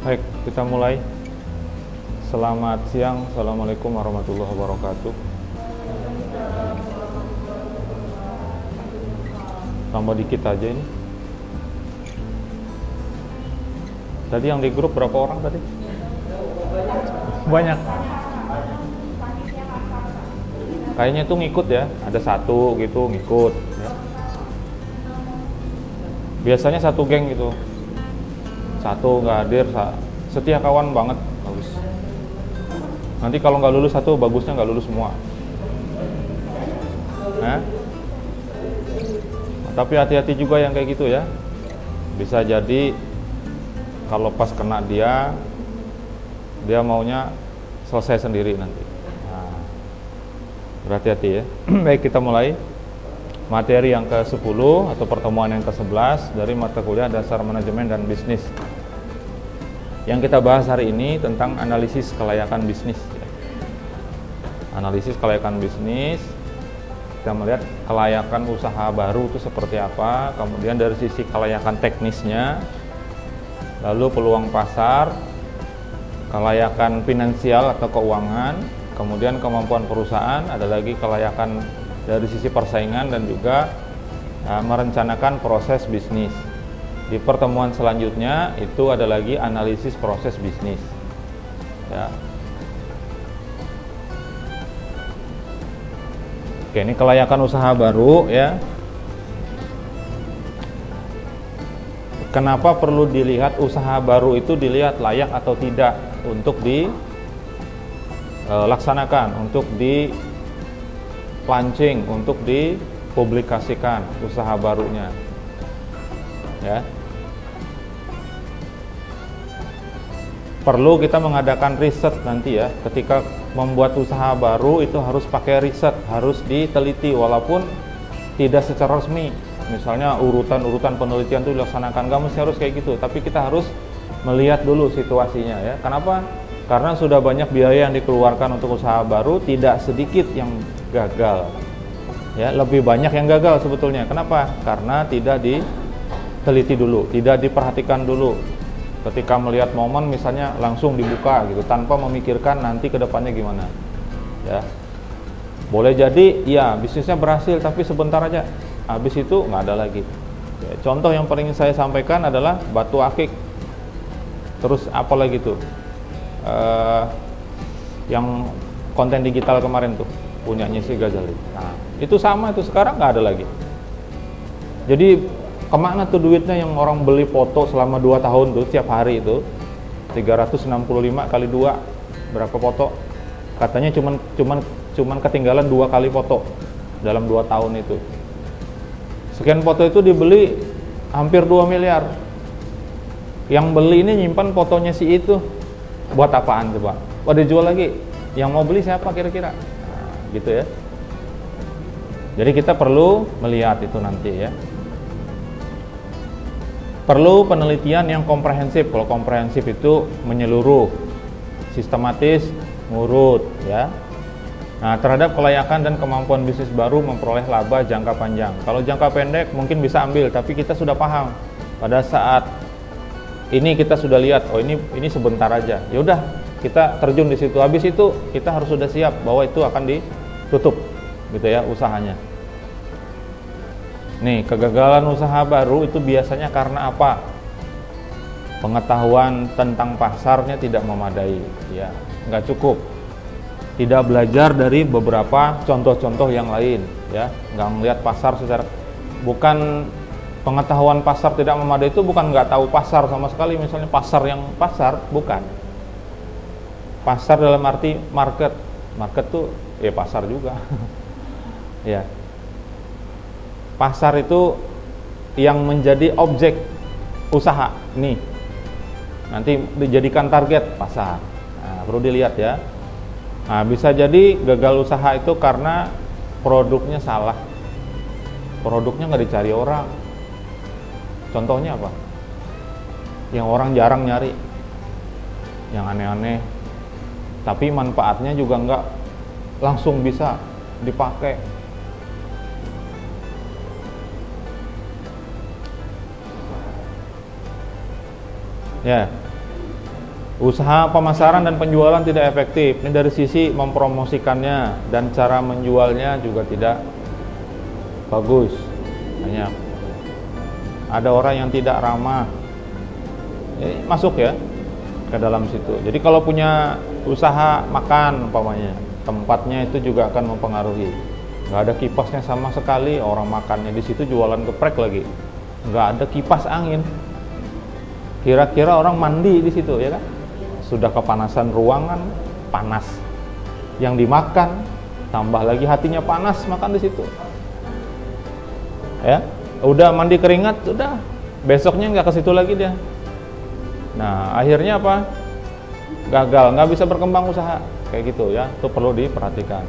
Baik, kita mulai. Selamat siang, Assalamualaikum warahmatullahi wabarakatuh. Tambah dikit aja ini. Tadi yang di grup berapa orang tadi? Banyak. Kayaknya itu ngikut ya, ada satu gitu ngikut ya. Biasanya satu geng gitu, satu nggak hadir, setia kawan banget, bagus. Nanti kalau nggak lulus satu, bagusnya nggak lulus semua. Nah, tapi hati-hati juga yang kayak gitu ya. Bisa jadi kalau pas kena dia maunya selesai sendiri nanti. Nah, berhati-hati ya. Baik, kita mulai materi yang ke-10 atau pertemuan yang ke-11 dari mata kuliah Dasar Manajemen dan Bisnis. Yang kita bahas hari ini tentang analisis kelayakan bisnis. Analisis kelayakan bisnis, kita melihat kelayakan usaha baru itu seperti apa, kemudian dari sisi kelayakan teknisnya, lalu peluang pasar, kelayakan finansial atau keuangan, kemudian kemampuan perusahaan, ada lagi kelayakan dari sisi persaingan dan juga merencanakan proses bisnis. Di pertemuan selanjutnya itu ada lagi analisis proses bisnis. Ya. Oke, ini kelayakan usaha baru ya. Kenapa perlu dilihat usaha baru itu dilihat layak atau tidak untuk dilaksanakan, untuk di launching, untuk dipublikasikan usaha barunya ya. Perlu kita mengadakan riset nanti ya, ketika membuat usaha baru itu harus pakai riset, harus diteliti walaupun tidak secara resmi. Misalnya urutan-urutan penelitian itu dilaksanakan, nggak mesti harus kayak gitu, tapi kita harus melihat dulu situasinya ya. Kenapa? Karena sudah banyak biaya yang dikeluarkan untuk usaha baru, tidak sedikit yang gagal ya, lebih banyak yang gagal sebetulnya. Kenapa? Karena tidak diteliti dulu, tidak diperhatikan dulu. Ketika melihat momen misalnya langsung dibuka gitu tanpa memikirkan nanti kedepannya gimana ya. Boleh jadi ya bisnisnya berhasil tapi sebentar aja, habis itu nggak ada lagi ya. Contoh yang paling saya sampaikan adalah Batu Akik, terus apa lagi tuh yang konten digital kemarin tuh punyanya si Ghazali. Nah, itu sama, itu sekarang nggak ada lagi. Jadi kemana tuh duitnya yang orang beli foto selama 2 tahun tuh tiap hari itu 365 kali 2 berapa foto? Katanya cuman ketinggalan 2 kali foto dalam 2 tahun itu. Sekian foto itu dibeli hampir 2 miliar. Yang beli ini nyimpan fotonya si itu buat apaan coba? Wah, dijual lagi. Yang mau beli siapa kira-kira? Nah, gitu ya. Jadi kita perlu melihat itu nanti ya. Perlu penelitian yang komprehensif. Kalau komprehensif itu menyeluruh, sistematis, ngurut ya. Nah, terhadap kelayakan dan kemampuan bisnis baru memperoleh laba jangka panjang. Kalau jangka pendek mungkin bisa ambil, tapi kita sudah paham pada saat ini kita sudah lihat, oh ini sebentar aja. Ya udah, kita terjun di situ. Habis itu kita harus sudah siap bahwa itu akan ditutup gitu ya usahanya. Nih, kegagalan usaha baru itu biasanya karena apa? Pengetahuan tentang pasarnya tidak memadai ya, nggak cukup. Tidak belajar dari beberapa contoh-contoh yang lain ya, nggak melihat pasar secara, bukan pengetahuan pasar tidak memadai itu bukan nggak tahu pasar sama sekali. Misalnya pasar bukan. Pasar dalam arti market tuh ya pasar juga ya. Pasar itu yang menjadi objek usaha nih, nanti dijadikan target pasar. Nah, perlu dilihat ya. Nah, bisa jadi gagal usaha itu karena produknya salah, produknya nggak dicari orang. Contohnya apa? Yang orang jarang nyari, yang aneh-aneh, tapi manfaatnya juga nggak langsung bisa dipakai. Ya, Usaha pemasaran dan penjualan tidak efektif. Ini dari sisi mempromosikannya dan cara menjualnya juga tidak bagus. Banyak. Ada orang yang tidak ramah. Jadi masuk ya ke dalam situ. Jadi kalau punya usaha makan umpamanya, tempatnya itu juga akan mempengaruhi. Nggak ada kipasnya sama sekali, orang makannya di situ jualan geprek lagi. Nggak ada kipas angin. Kira-kira orang mandi di situ ya kan? Sudah kepanasan ruangan, panas. Yang dimakan, tambah lagi hatinya panas makan di situ. Ya, udah mandi keringat, udah besoknya nggak ke situ lagi dia. Nah, akhirnya apa? Gagal, nggak bisa berkembang usaha kayak gitu ya. Itu perlu diperhatikan.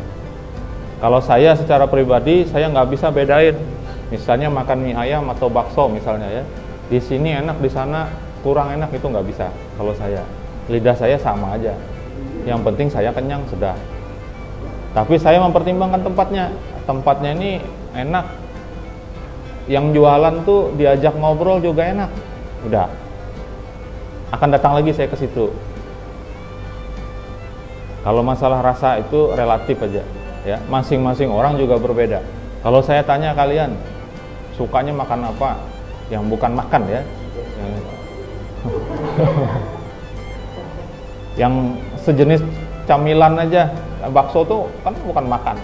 Kalau saya secara pribadi, saya nggak bisa bedain. Misalnya makan mie ayam atau bakso misalnya ya. Di sini enak, di sana kurang enak, itu nggak bisa. Kalau saya, lidah saya sama aja. Yang penting saya kenyang sudah. Tapi saya mempertimbangkan tempatnya. Tempatnya ini enak. Yang jualan tuh diajak ngobrol juga enak. Udah. Akan datang lagi saya ke situ. Kalau masalah rasa itu relatif aja, ya. Masing-masing orang juga berbeda. Kalau saya tanya kalian, sukanya makan apa? Yang bukan makan ya. Yang sejenis camilan aja. Bakso tuh kan bukan makan.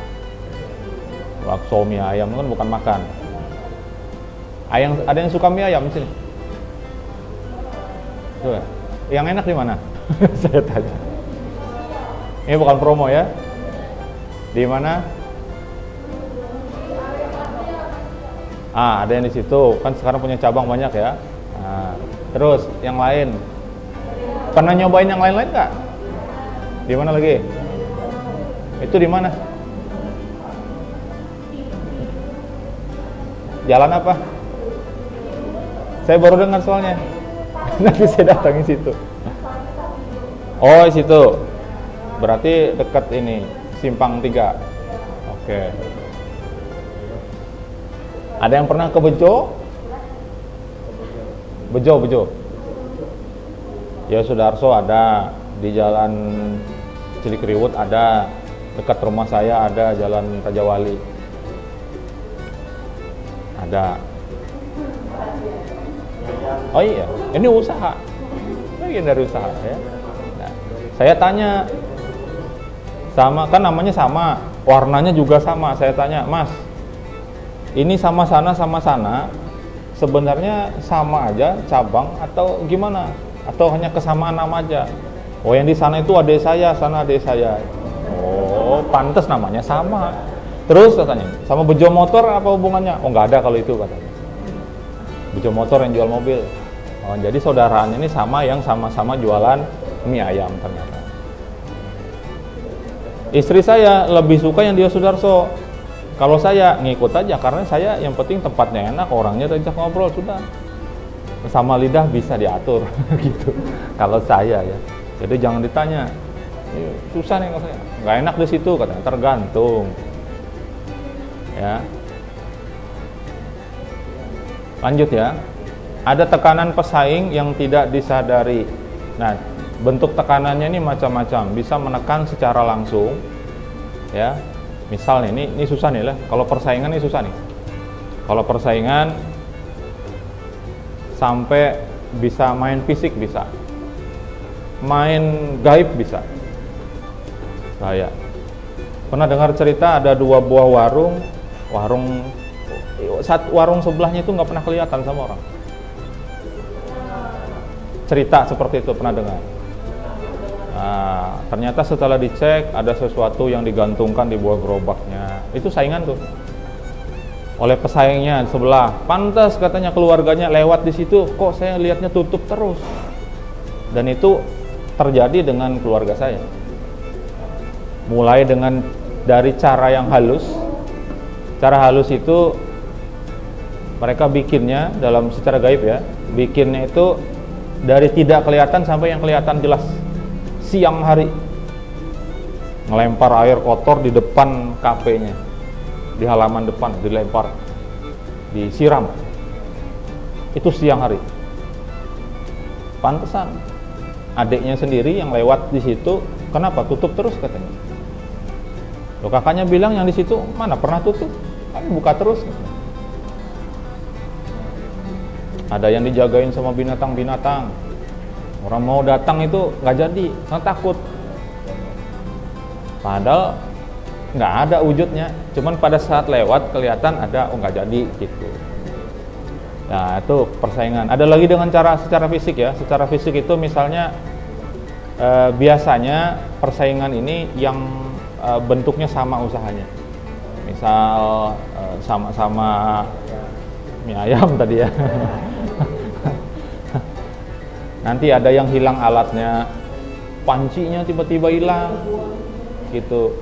Bakso mie ayam kan bukan makan. Ada yang suka mie ayam di sini? Tuh, yang enak di mana? Saya tanya. Ini bukan promo ya. Di mana? Ada yang di situ. Kan sekarang punya cabang banyak ya. Terus yang lain. Pernah nyobain yang lain-lain nggak? Di mana lagi? Itu di mana? Jalan apa? Saya baru dengar soalnya. Nanti saya datangin situ. Oh, situ. Berarti dekat ini, Simpang 3. Oke. Ada yang pernah ke Bejo? Bejo. Ya Sudarso ada, di Jalan Cilikriwut ada, dekat rumah saya ada Jalan Raja Wali. Ada. Oh iya, ini usaha. Bagian dari usaha ya. Nah, saya tanya, sama kan namanya sama, warnanya juga sama. Saya tanya, Mas, ini sama sana, sebenarnya sama aja cabang atau gimana? Atau hanya kesamaan nama aja? Oh, yang di sana itu adik saya, sana adik saya. Oh, pantas namanya sama. Terus katanya, sama Bejo Motor apa hubungannya? Oh, nggak ada kalau itu katanya. Bejo Motor yang jual mobil. Oh, jadi saudaranya ini sama, yang sama-sama jualan mie ayam ternyata. Istri saya lebih suka yang dia Sudarso. Kalau saya ngikut aja, karena saya yang penting tempatnya enak, orangnya diajak ngobrol sudah. Sama lidah bisa diatur gitu. Kalau saya ya. Jadi jangan ditanya. Susah nih kalau saya. Nggak enak di situ katanya, tergantung. Ya. Lanjut ya. Ada tekanan pesaing yang tidak disadari. Nah, bentuk tekanannya ini macam-macam. Bisa menekan secara langsung. Ya. Misal nih, ini susah nih lah. Kalau persaingan ini susah nih. Kalau persaingan sampai bisa main fisik bisa. Main gaib bisa. Saya pernah dengar cerita ada 2 buah warung warung sebelahnya itu nggak pernah kelihatan sama orang. Cerita seperti itu pernah dengar. Nah, ternyata setelah dicek ada sesuatu yang digantungkan di buah gerobaknya. Itu saingan tuh. Oleh pesaingnya sebelah. Pantas katanya keluarganya lewat di situ, kok saya lihatnya tutup terus. Dan itu terjadi dengan keluarga saya. Mulai dari cara yang halus. Cara halus itu mereka bikinnya dalam secara gaib ya. Bikinnya itu dari tidak kelihatan sampai yang kelihatan jelas. Siang hari ngelempar air kotor di depan kafenya, di halaman depan dilempar, disiram. Itu siang hari. Pantesan adiknya sendiri yang lewat di situ, kenapa tutup terus katanya. Loh, kakaknya bilang yang di situ mana pernah tutup, kan buka terus. Ada yang dijagain sama binatang-binatang. Orang mau datang itu nggak jadi, karena takut. Padahal nggak ada wujudnya, cuman pada saat lewat kelihatan ada, oh nggak jadi gitu. Nah itu persaingan. Ada lagi dengan cara secara fisik ya. Secara fisik itu misalnya biasanya persaingan ini yang bentuknya sama usahanya. Misal sama-sama mie ayam tadi ya. Nanti ada yang hilang alatnya, pancinya tiba-tiba hilang gitu.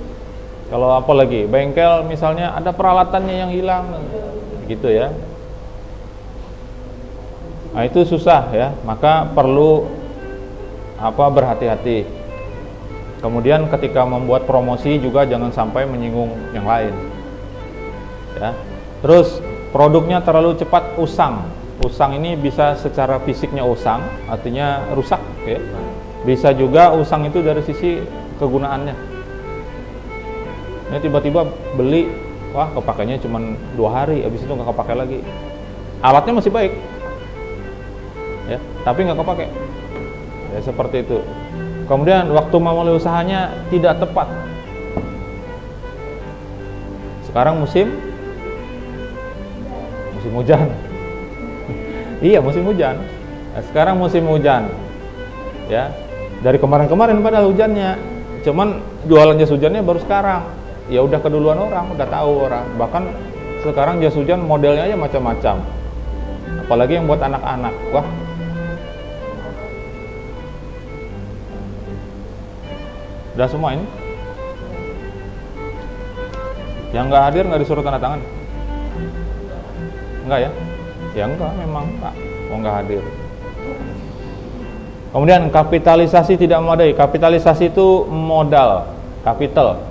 Kalau apa lagi, bengkel misalnya ada peralatannya yang hilang gitu ya. Nah itu susah ya, maka perlu berhati-hati. Kemudian ketika membuat promosi juga jangan sampai menyinggung yang lain ya. Terus produknya terlalu cepat usang. Usang ini bisa secara fisiknya usang, artinya rusak ya. Bisa juga usang itu dari sisi kegunaannya. Ini tiba-tiba beli, wah kepakainya cuma 2 hari, habis itu nggak kepakai lagi. Alatnya masih baik ya, tapi nggak kepakai ya, seperti itu. Kemudian waktu memulai usahanya tidak tepat. Sekarang musim hujan. Iya, musim hujan. Nah, sekarang musim hujan. Ya. Dari kemarin-kemarin padahal hujannya. Cuman jualan jas hujannya baru sekarang. Ya udah keduluan orang, udah tahu orang. Bahkan sekarang jas hujan modelnya aja macam-macam. Apalagi yang buat anak-anak. Wah. Udah semua ini. Yang nggak hadir nggak disuruh tanda tangan. Enggak ya? Ya enggak, memang Pak, nggak hadir. Kemudian kapitalisasi tidak memadai. Kapitalisasi itu modal, kapital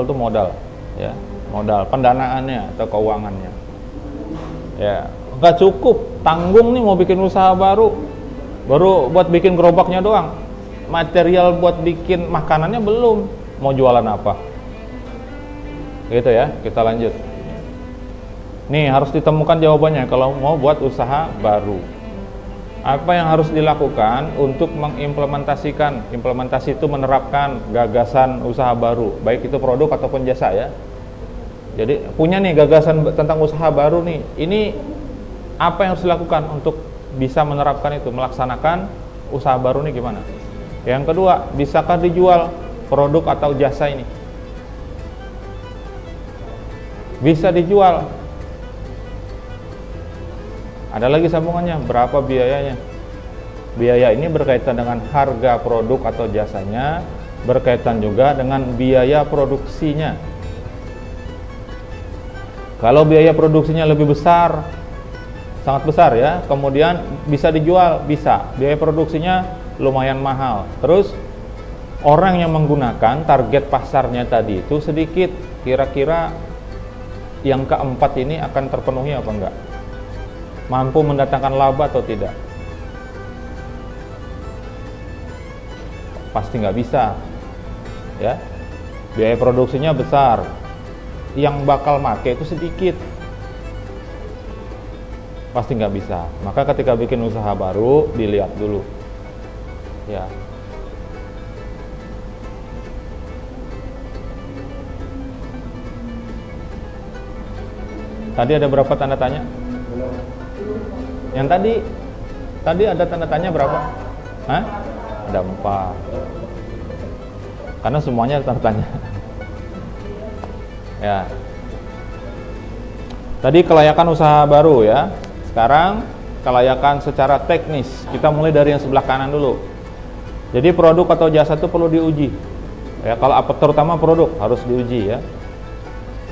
itu modal, ya, modal pendanaannya atau keuangannya. Ya, nggak cukup, tanggung nih mau bikin usaha baru buat bikin gerobaknya doang. Material buat bikin makanannya belum, mau jualan apa? Gitu ya, kita lanjut. Nih harus ditemukan jawabannya kalau mau buat usaha baru. Apa yang harus dilakukan untuk mengimplementasikan? Implementasi itu menerapkan gagasan usaha baru, baik itu produk ataupun jasa ya. Jadi punya nih gagasan tentang usaha baru nih. Ini apa yang harus dilakukan untuk bisa menerapkan itu, melaksanakan usaha baru nih gimana? Yang kedua, bisakah dijual produk atau jasa ini? Bisa dijual. Ada lagi sambungannya, berapa biayanya? Biaya ini berkaitan dengan harga produk atau jasanya, berkaitan juga dengan biaya produksinya. Kalau biaya produksinya lebih besar, sangat besar ya, kemudian bisa dijual, bisa. Biaya produksinya lumayan mahal. Terus orang yang menggunakan target pasarnya tadi itu sedikit, kira-kira yang keempat ini akan terpenuhi apa enggak? Mampu mendatangkan laba atau tidak? Pasti nggak bisa ya. Biaya produksinya besar, yang bakal make itu sedikit, pasti nggak bisa. Maka ketika bikin usaha baru dilihat dulu ya. Tadi ada berapa tanda tanya? Yang tadi ada tanda tanya berapa? Hah? Ada 4. Karena semuanya ada tanda tanya. Ya. Tadi kelayakan usaha baru ya. Sekarang kelayakan secara teknis. Kita mulai dari yang sebelah kanan dulu. Jadi produk atau jasa itu perlu diuji. Ya, kalau terutama produk harus diuji ya.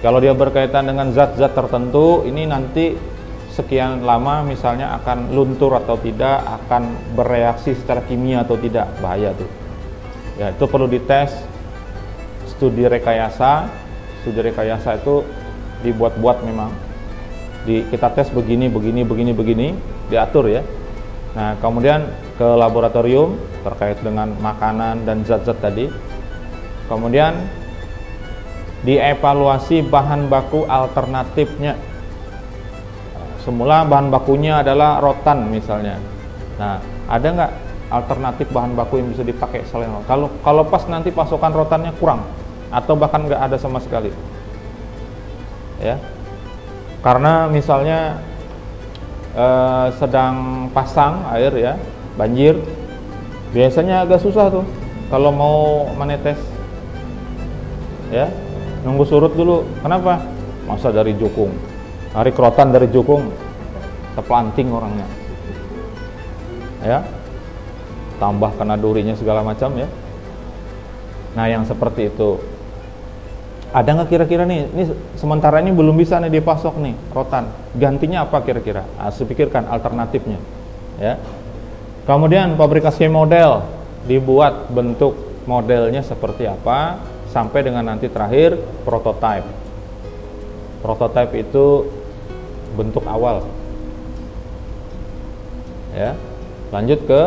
Kalau dia berkaitan dengan zat-zat tertentu, ini nanti sekian lama misalnya akan luntur atau tidak, akan bereaksi secara kimia atau tidak, bahaya tuh. Ya, itu perlu dites. Studi rekayasa itu dibuat-buat memang. Kita tes begini, diatur ya. Nah, kemudian ke laboratorium terkait dengan makanan dan zat-zat tadi. Kemudian dievaluasi bahan baku alternatifnya. Semula bahan bakunya adalah rotan misalnya. Nah, ada nggak alternatif bahan baku yang bisa dipakai selain rotan? Kalau pas nanti pasokan rotannya kurang atau bahkan nggak ada sama sekali, ya. Karena misalnya sedang pasang air ya, banjir, biasanya agak susah tuh kalau mau menetes, ya, nunggu surut dulu. Kenapa? Masa dari jukung, tarik rotan dari jukung, terpelanting orangnya, ya, tambah kena durinya segala macam ya. Nah, yang seperti itu ada nggak kira-kira nih? Ini sementara ini belum bisa nih dipasok nih rotan. Gantinya apa kira-kira? Harus dipikirkan alternatifnya, ya. Kemudian fabrikasi model, dibuat bentuk modelnya seperti apa sampai dengan nanti terakhir prototype. Prototype itu bentuk awal, ya. Lanjut ke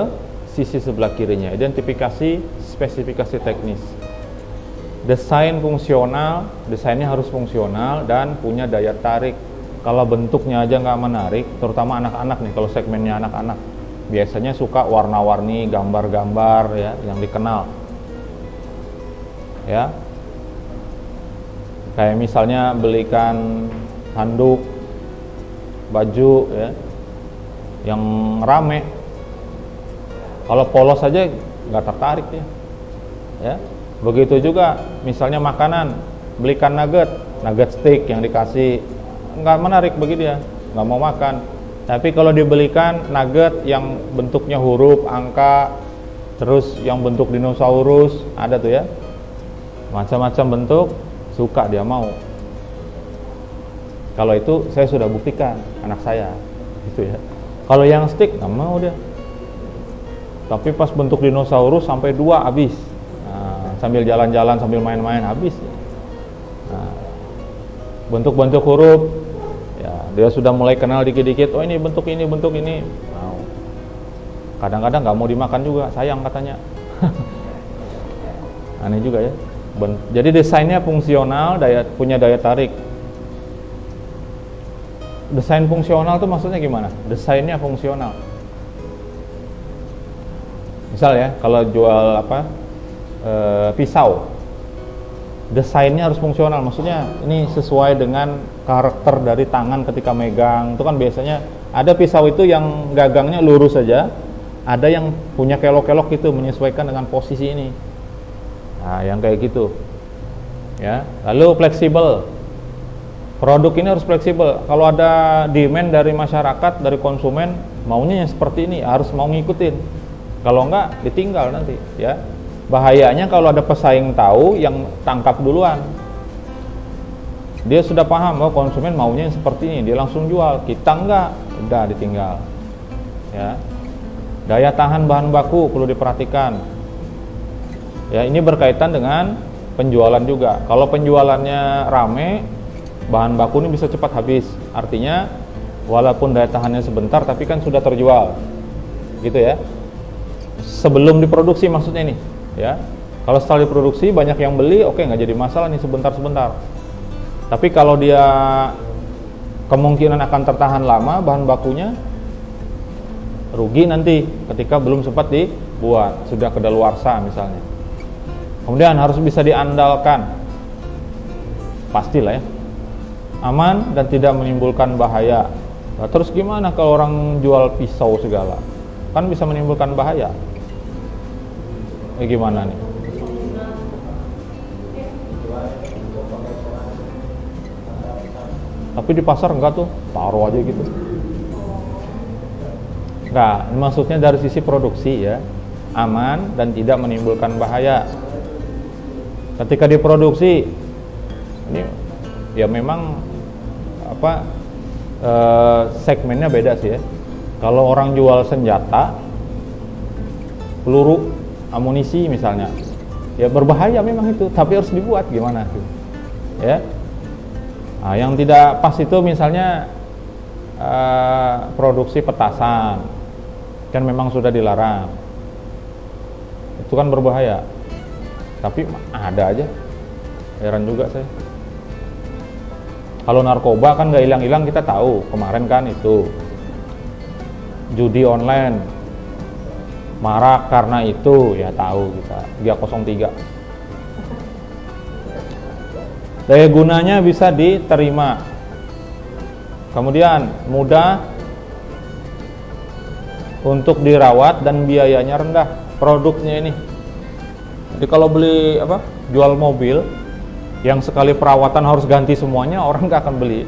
sisi sebelah kirinya, identifikasi spesifikasi teknis. Desain fungsional, desainnya harus fungsional dan punya daya tarik. Kalau bentuknya aja nggak menarik, terutama anak-anak nih, kalau segmennya anak-anak, biasanya suka warna-warni, gambar-gambar ya, yang dikenal. Ya, kayak misalnya belikan handuk, baju ya, yang rame. Kalau polos aja nggak tertarik ya. Ya. Begitu juga misalnya makanan, belikan nugget steak yang dikasih, nggak menarik bagi dia, nggak mau makan. Tapi kalau dibelikan nugget yang bentuknya huruf, angka, terus yang bentuk dinosaurus, ada tuh ya, macam-macam bentuk, suka dia mau. Kalau itu saya sudah buktikan anak saya, gitu ya. Kalau yang steak nggak mau dia. Tapi pas bentuk dinosaurus sampai 2 habis. Sambil jalan-jalan, sambil main-main, habis. Nah, bentuk-bentuk huruf, ya, dia sudah mulai kenal dikit-dikit. Oh, ini bentuk ini, bentuk ini. Nah, kadang-kadang nggak mau dimakan juga, sayang katanya. Aneh juga ya. Jadi desainnya fungsional, punya daya tarik. Desain fungsional itu maksudnya gimana? Desainnya fungsional. Misal ya, kalau jual pisau, desainnya harus fungsional, maksudnya ini sesuai dengan karakter dari tangan ketika megang. Itu kan biasanya ada pisau itu yang gagangnya lurus saja, ada yang punya kelok-kelok gitu, menyesuaikan dengan posisi ini. Nah, yang kayak gitu ya. Lalu fleksibel, produk ini harus fleksibel. Kalau ada demand dari masyarakat, dari konsumen, maunya yang seperti ini, harus mau ngikutin. Kalau enggak, ditinggal nanti ya. Bahayanya kalau ada pesaing tahu, yang tangkap duluan. Dia sudah paham bahwa konsumen maunya yang seperti ini, dia langsung jual. Kita enggak, udah ditinggal. Ya. Daya tahan bahan baku perlu diperhatikan. Ya, ini berkaitan dengan penjualan juga. Kalau penjualannya rame, bahan baku ini bisa cepat habis. Artinya walaupun daya tahannya sebentar, tapi kan sudah terjual. Gitu ya. Sebelum diproduksi maksudnya ini. Ya, kalau setelah diproduksi banyak yang beli, oke, nggak jadi masalah nih sebentar. Tapi kalau dia kemungkinan akan tertahan lama bahan bakunya, rugi nanti ketika belum sempat dibuat, sudah kedaluarsa misalnya. Kemudian harus bisa diandalkan, pastilah ya, aman dan tidak menimbulkan bahaya. Nah, terus gimana kalau orang jual pisau segala, kan bisa menimbulkan bahaya. Gimana nih? Tapi di pasar enggak tuh, taruh aja gitu. Enggak, maksudnya dari sisi produksi ya, aman dan tidak menimbulkan bahaya. Ketika diproduksi, ini ya memang segmennya beda sih ya. Kalau orang jual senjata, peluru, amunisi misalnya, ya berbahaya memang itu, tapi harus dibuat gimana tuh, ya. Nah, yang tidak pas itu misalnya produksi petasan, kan memang sudah dilarang. Itu kan berbahaya. Tapi ada aja. Heran juga saya. Kalau narkoba kan nggak hilang-hilang, kita tahu. Kemarin kan itu judi online marak karena itu, ya tahu kita. 303. Daya gunanya bisa diterima. Kemudian mudah untuk dirawat dan biayanya rendah produknya ini. Jadi kalau beli jual mobil yang sekali perawatan harus ganti semuanya, orang nggak akan beli,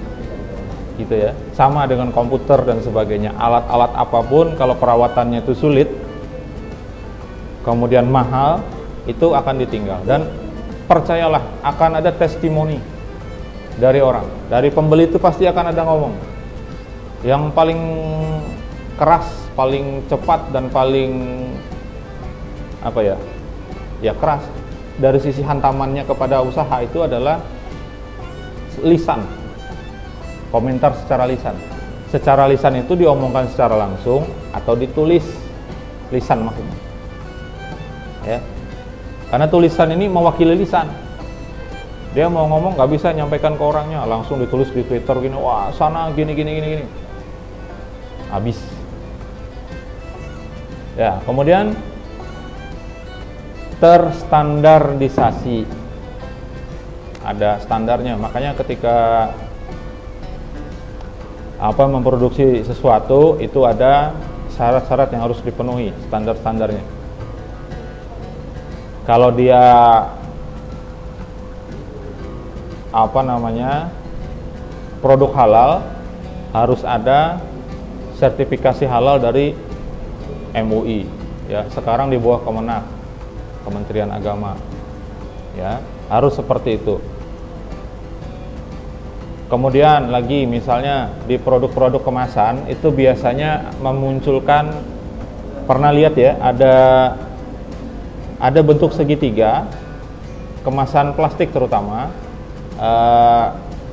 gitu ya. Sama dengan komputer dan sebagainya, alat-alat apapun kalau perawatannya itu sulit, kemudian mahal, itu akan ditinggal. Dan percayalah, akan ada testimoni dari orang, dari pembeli itu pasti akan ada ngomong. Yang paling keras, paling cepat dan paling keras dari sisi hantamannya kepada usaha itu adalah lisan, komentar secara lisan. Secara lisan itu diomongkan secara langsung atau ditulis lisan maksudnya, ya. Karena tulisan ini mewakili lisan. Dia mau ngomong nggak bisa nyampaikan ke orangnya, langsung ditulis di Twitter gini, wah sana gini, habis. Ya, kemudian terstandardisasi, ada standarnya. Makanya ketika memproduksi sesuatu itu ada syarat-syarat yang harus dipenuhi, standar-standarnya. Kalau dia produk halal, harus ada sertifikasi halal dari MUI, ya. Sekarang di bawah Kementerian Agama, ya, harus seperti itu. Kemudian lagi misalnya di produk-produk kemasan itu biasanya memunculkan, pernah lihat ya, ada bentuk segitiga, kemasan plastik terutama,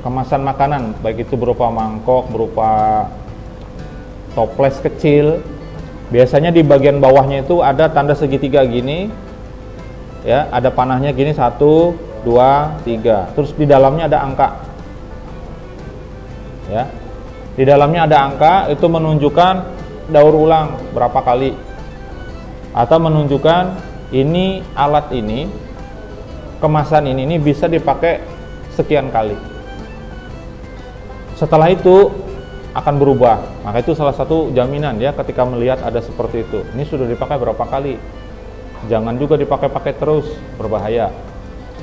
kemasan makanan, baik itu berupa mangkok, berupa toples kecil. Biasanya di bagian bawahnya itu ada tanda segitiga gini, ya, ada panahnya gini, 1, 2, 3. Terus di dalamnya ada angka, ya. Di dalamnya ada angka, itu menunjukkan daur ulang berapa kali, atau menunjukkan ini alat ini, kemasan ini bisa dipakai sekian kali. Setelah itu akan berubah. Maka itu salah satu jaminan ya, ketika melihat ada seperti itu. Ini sudah dipakai berapa kali. Jangan juga dipakai-pakai terus, berbahaya.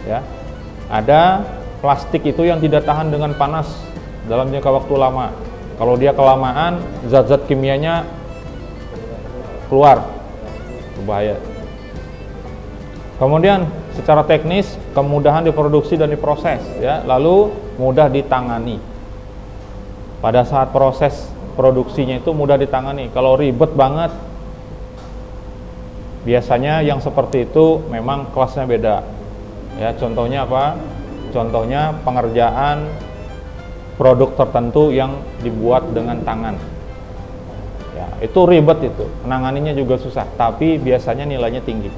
Ya. Ada plastik itu yang tidak tahan dengan panas dalam jangka waktu lama. Kalau dia kelamaan, zat-zat kimianya keluar, berbahaya. Kemudian secara teknis, kemudahan diproduksi dan diproses, ya, lalu mudah ditangani. Pada saat proses produksinya itu mudah ditangani. Kalau ribet banget, biasanya yang seperti itu memang kelasnya beda. Ya, contohnya apa? Contohnya pengerjaan produk tertentu yang dibuat dengan tangan. Ya, itu ribet itu. Penanganinya juga susah, tapi biasanya nilainya tinggi.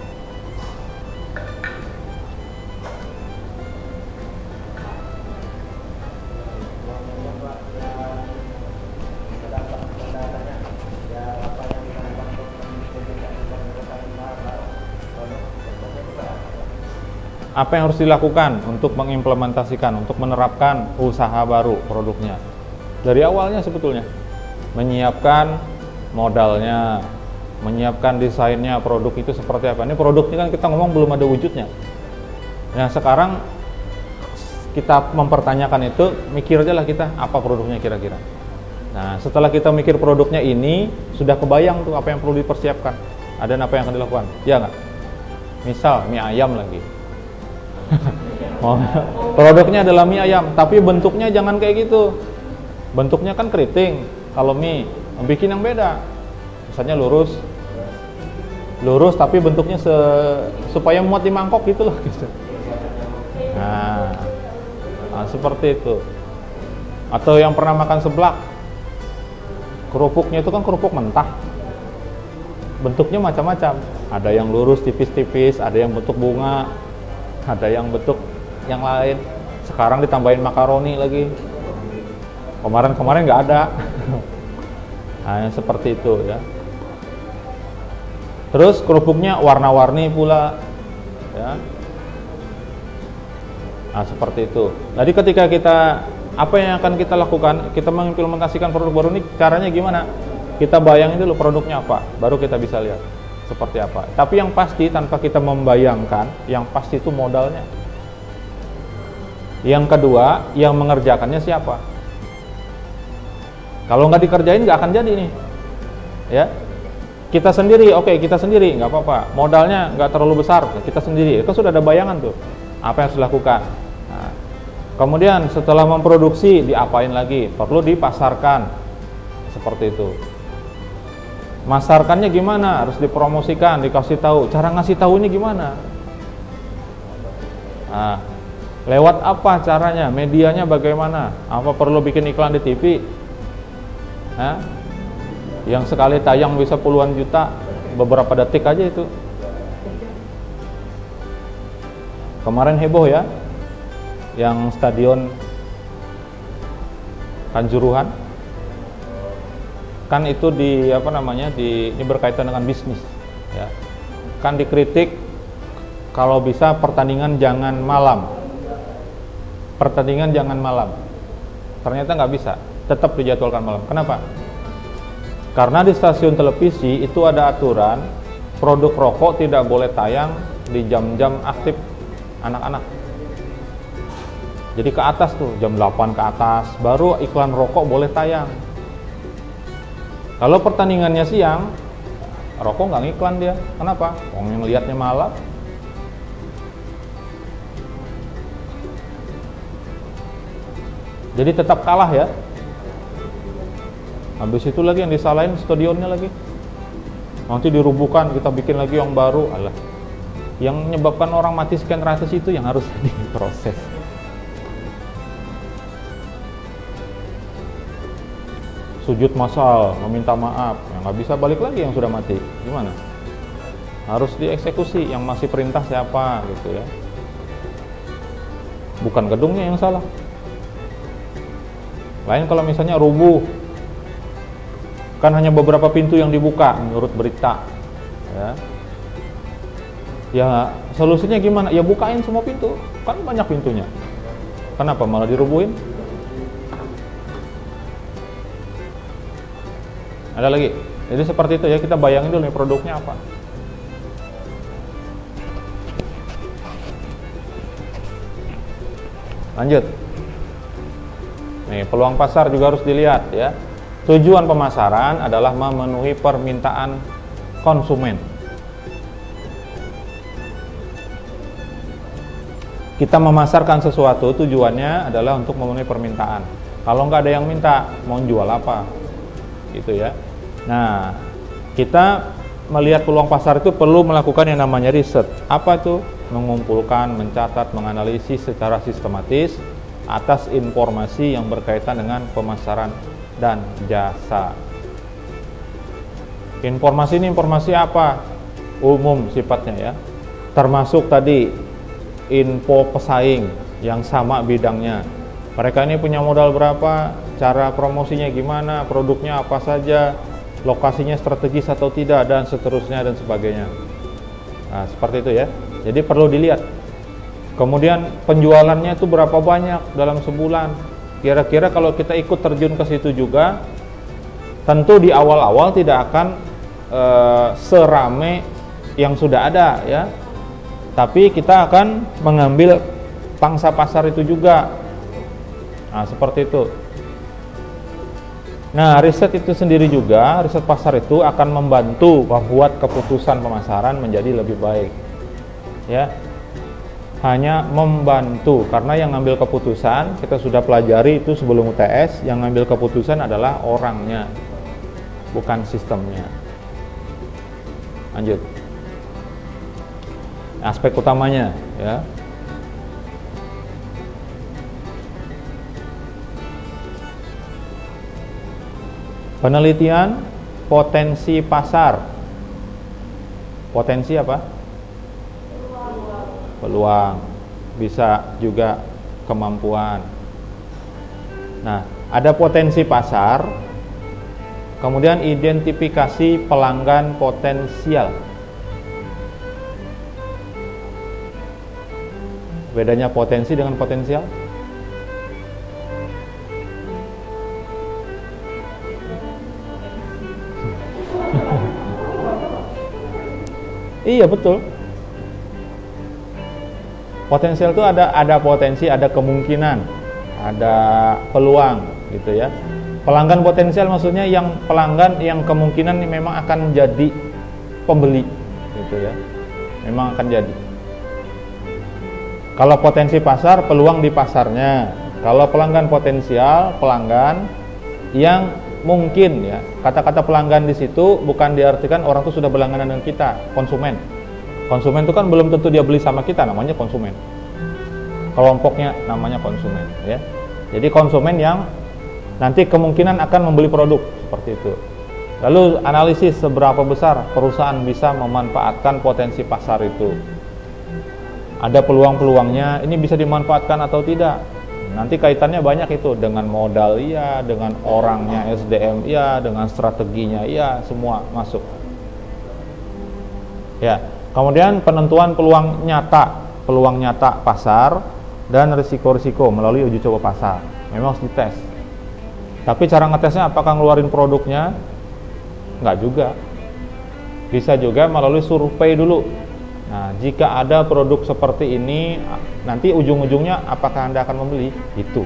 Apa yang harus dilakukan untuk mengimplementasikan, untuk menerapkan usaha baru produknya? Dari awalnya sebetulnya menyiapkan modalnya, menyiapkan desainnya, produk itu seperti apa. Ini produknya kan kita ngomong belum ada wujudnya. Nah, sekarang kita mempertanyakan itu, mikir aja lah kita apa produknya kira-kira. Nah, setelah kita mikir produknya ini, sudah kebayang tuh apa yang perlu dipersiapkan, ada apa yang akan dilakukan, ya nggak? Misal mie ayam lagi. Produknya adalah mie ayam, tapi bentuknya jangan kayak gitu. Bentuknya kan keriting. Kalau mie, bikin yang beda. Misalnya lurus, tapi bentuknya supaya muat di mangkok gitu loh. Nah, seperti itu. Atau yang pernah makan seblak, kerupuknya itu kan kerupuk mentah. bentuknya macam-macam. Ada yang lurus tipis-tipis, ada yang bentuk bunga, ada yang bentuk yang lain. Sekarang ditambahin makaroni lagi. Kemarin-kemarin nggak ada. Nah, seperti itu ya. Terus kerupuknya warna-warni pula ya. Nah, seperti itu. Jadi ketika kita, apa yang akan kita lakukan? Kita mengimplementasikan produk baru ini, caranya gimana? Kita bayangin dulu produknya apa, baru kita bisa lihat seperti apa. Tapi yang pasti, tanpa kita membayangkan, yang pasti itu modalnya. Yang kedua, yang mengerjakannya siapa? Kalau nggak dikerjain, nggak akan jadi nih. Ya, kita sendiri, oke, kita sendiri, nggak apa-apa. Modalnya nggak terlalu besar, kita sendiri. Itu sudah ada bayangan tuh, apa yang harus dilakukan. Nah, kemudian setelah memproduksi, diapain lagi? Perlu dipasarkan, seperti itu. Masarkannya gimana? Harus dipromosikan, dikasih tahu. Cara ngasih tahunya gimana? Nah, lewat apa caranya? Medianya bagaimana? Apa perlu bikin iklan di TV? Nah, yang sekali tayang bisa puluhan juta, beberapa detik aja itu. Kemarin heboh ya, yang stadion Kanjuruhan. Kan itu di apa namanya, ini berkaitan dengan bisnis ya. Kan dikritik kalau bisa pertandingan jangan malam, ternyata nggak bisa, tetap dijadwalkan malam. Kenapa? Karena di stasiun televisi itu ada aturan produk rokok tidak boleh tayang di jam-jam aktif anak-anak. Jadi ke atas tuh, jam 8 ke atas baru iklan rokok boleh tayang. Kalau pertandingannya siang, rokok nggak ngiklan dia. Kenapa? Orang yang lihatnya malam. Jadi tetap kalah ya. Habis itu lagi yang disalahin stadionnya lagi. Nanti dirubuhkan, kita bikin lagi yang baru. Alah. Yang menyebabkan orang mati sekian ratus itu yang harus diproses. Sujud massal, meminta maaf, ya nggak bisa balik lagi yang sudah mati, gimana? Harus dieksekusi, yang masih perintah siapa gitu ya. Bukan gedungnya yang salah. Lain kalau misalnya rubuh, kan hanya beberapa pintu yang dibuka menurut berita ya. Ya solusinya gimana? Ya bukain semua pintu, kan banyak pintunya. Kenapa malah dirubuhin? Ada lagi. Jadi seperti itu ya, kita bayangin dulu nih produknya apa. Lanjut. Nih, peluang pasar juga harus dilihat ya. Tujuan pemasaran adalah memenuhi permintaan konsumen. Kita memasarkan sesuatu tujuannya adalah untuk memenuhi permintaan. Kalau nggak ada yang minta, mau jual apa? Gitu ya. Nah, kita melihat peluang pasar itu perlu melakukan yang namanya riset. Apa itu? Mengumpulkan, mencatat, menganalisis secara sistematis atas informasi yang berkaitan dengan pemasaran dan jasa. Informasi ini informasi apa? Umum sifatnya ya. Termasuk tadi info pesaing yang sama bidangnya. Mereka ini punya modal berapa, cara promosinya gimana, produknya apa saja, lokasinya strategis atau tidak, dan seterusnya dan sebagainya. Nah, seperti itu ya. Jadi perlu dilihat. Kemudian penjualannya itu berapa banyak dalam sebulan. Kira-kira kalau kita ikut terjun ke situ juga, tentu di awal-awal tidak akan serame yang sudah ada ya. Tapi kita akan mengambil pangsa pasar itu juga. Nah, seperti itu. Nah, riset itu sendiri juga, riset pasar itu akan membantu membuat keputusan pemasaran menjadi lebih baik. Ya. Hanya membantu, karena yang ngambil keputusan, kita sudah pelajari itu sebelum UTS, yang ngambil keputusan adalah orangnya, bukan sistemnya. Lanjut. Aspek utamanya, ya. Penelitian potensi pasar. Potensi apa? Peluang. Bisa juga kemampuan. Nah, ada potensi pasar, kemudian identifikasi pelanggan potensial. Bedanya potensi dengan potensial? Iya, betul. Potensial itu ada potensi, ada kemungkinan, ada peluang gitu ya. Pelanggan potensial maksudnya yang pelanggan yang kemungkinan memang akan jadi pembeli gitu ya. Memang akan jadi. Kalau potensi pasar, peluang di pasarnya. Kalau pelanggan potensial, pelanggan yang mungkin ya. Kata-kata pelanggan di situ bukan diartikan orang itu sudah berlangganan dengan kita, konsumen. Konsumen itu kan belum tentu dia beli sama kita, namanya konsumen. Kelompoknya namanya konsumen ya. Jadi konsumen yang nanti kemungkinan akan membeli produk seperti itu. Lalu analisis seberapa besar perusahaan bisa memanfaatkan potensi pasar itu. Ada peluang-peluangnya, ini bisa dimanfaatkan atau tidak. Nanti kaitannya banyak itu dengan modal iya, dengan orangnya SDM iya, dengan strateginya iya, semua masuk. Ya. Kemudian penentuan peluang nyata pasar dan risiko-risiko melalui uji coba pasar. Memang harus dites. Tapi cara ngetesnya apakah ngeluarin produknya? Enggak juga. Bisa juga melalui survei dulu. Nah, jika ada produk seperti ini, nanti ujung-ujungnya apakah Anda akan membeli? Itu.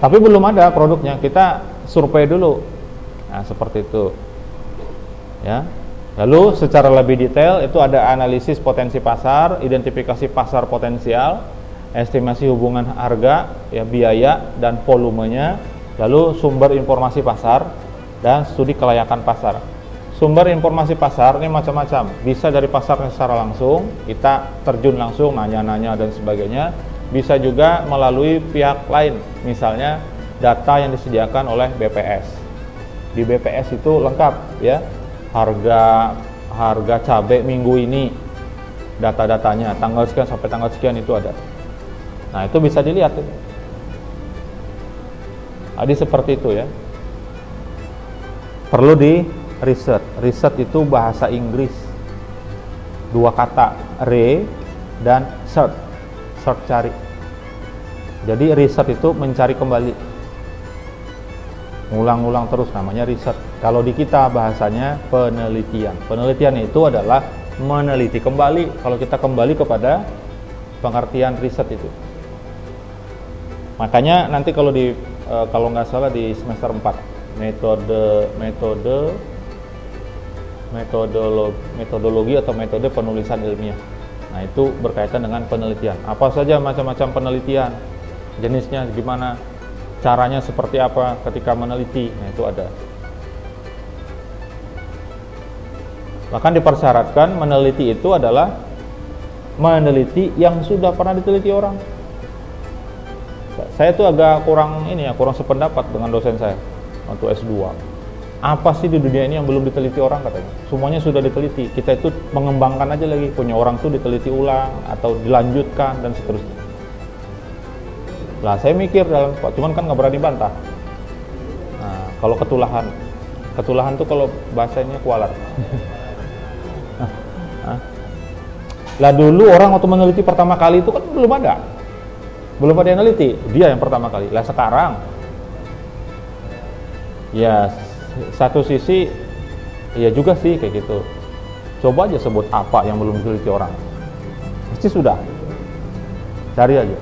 Tapi belum ada produknya, kita survei dulu. Nah, seperti itu. Ya. Lalu secara lebih detail itu ada analisis potensi pasar, identifikasi pasar potensial, estimasi hubungan harga, ya, biaya dan volumenya, lalu sumber informasi pasar dan studi kelayakan pasar. Sumber informasi pasar ini macam-macam, bisa dari pasarnya secara langsung, kita terjun langsung nanya-nanya dan sebagainya, bisa juga melalui pihak lain, misalnya data yang disediakan oleh BPS. Di BPS itu lengkap ya. Harga cabai minggu ini, data-datanya tanggal sekian sampai tanggal sekian itu ada. Nah, itu bisa dilihat. Jadi seperti itu ya. Perlu di riset. Riset itu bahasa Inggris. Dua kata, re dan search. Search cari. Jadi riset itu mencari kembali. Ngulang-ngulang terus, namanya riset. Kalau di kita bahasanya penelitian. Penelitian itu adalah meneliti kembali. Kalau kita kembali kepada pengertian riset itu. Makanya nanti kalau nggak salah di semester 4 metodologi atau metode penulisan ilmiah. Nah, itu berkaitan dengan penelitian. Apa saja macam-macam penelitian, jenisnya gimana, caranya seperti apa ketika meneliti. Nah, itu ada. Bahkan dipersyaratkan meneliti itu adalah meneliti yang sudah pernah diteliti orang. Saya tuh agak kurang sependapat dengan dosen saya waktu S2. Apa sih di dunia ini yang belum diteliti orang, katanya? Semuanya sudah diteliti. Kita itu mengembangkan aja lagi, punya orang tuh diteliti ulang atau dilanjutkan dan seterusnya. Lah, saya mikir cuman kan nggak berani bantah. Nah, kalau ketulahan tuh kalau bahasanya kualat. Lah, dulu orang waktu meneliti pertama kali itu kan belum ada yang neliti, dia yang pertama kali. Lah, sekarang ya satu sisi ya juga sih kayak gitu. Coba aja sebut apa yang belum diteliti orang, pasti sudah. Cari aja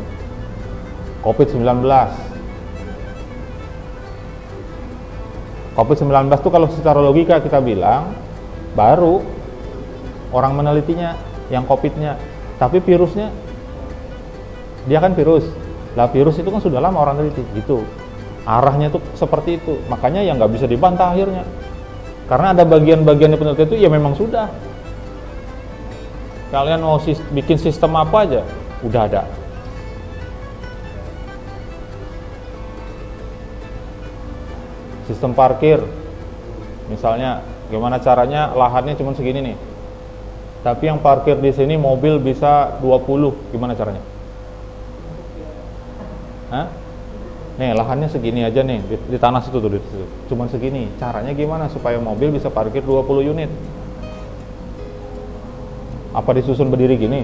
COVID-19 tuh kalau secara logika kita bilang baru orang menelitinya yang COVID-nya, tapi virusnya dia kan virus. Lah, virus itu kan sudah lama orang teliti gitu. Arahnya tuh seperti itu. Makanya yang nggak bisa dibantah akhirnya. Karena ada bagian-bagian di penelitian itu ya memang sudah. Kalian mau bikin sistem apa aja, udah ada. Sistem parkir, misalnya gimana caranya lahannya cuma segini nih, Tapi yang parkir di sini mobil bisa 20, gimana caranya? Hah? Nih lahannya segini aja nih, di tanah situ tuh, di situ. Cuman segini. Caranya gimana supaya mobil bisa parkir 20 unit? Apa disusun berdiri gini?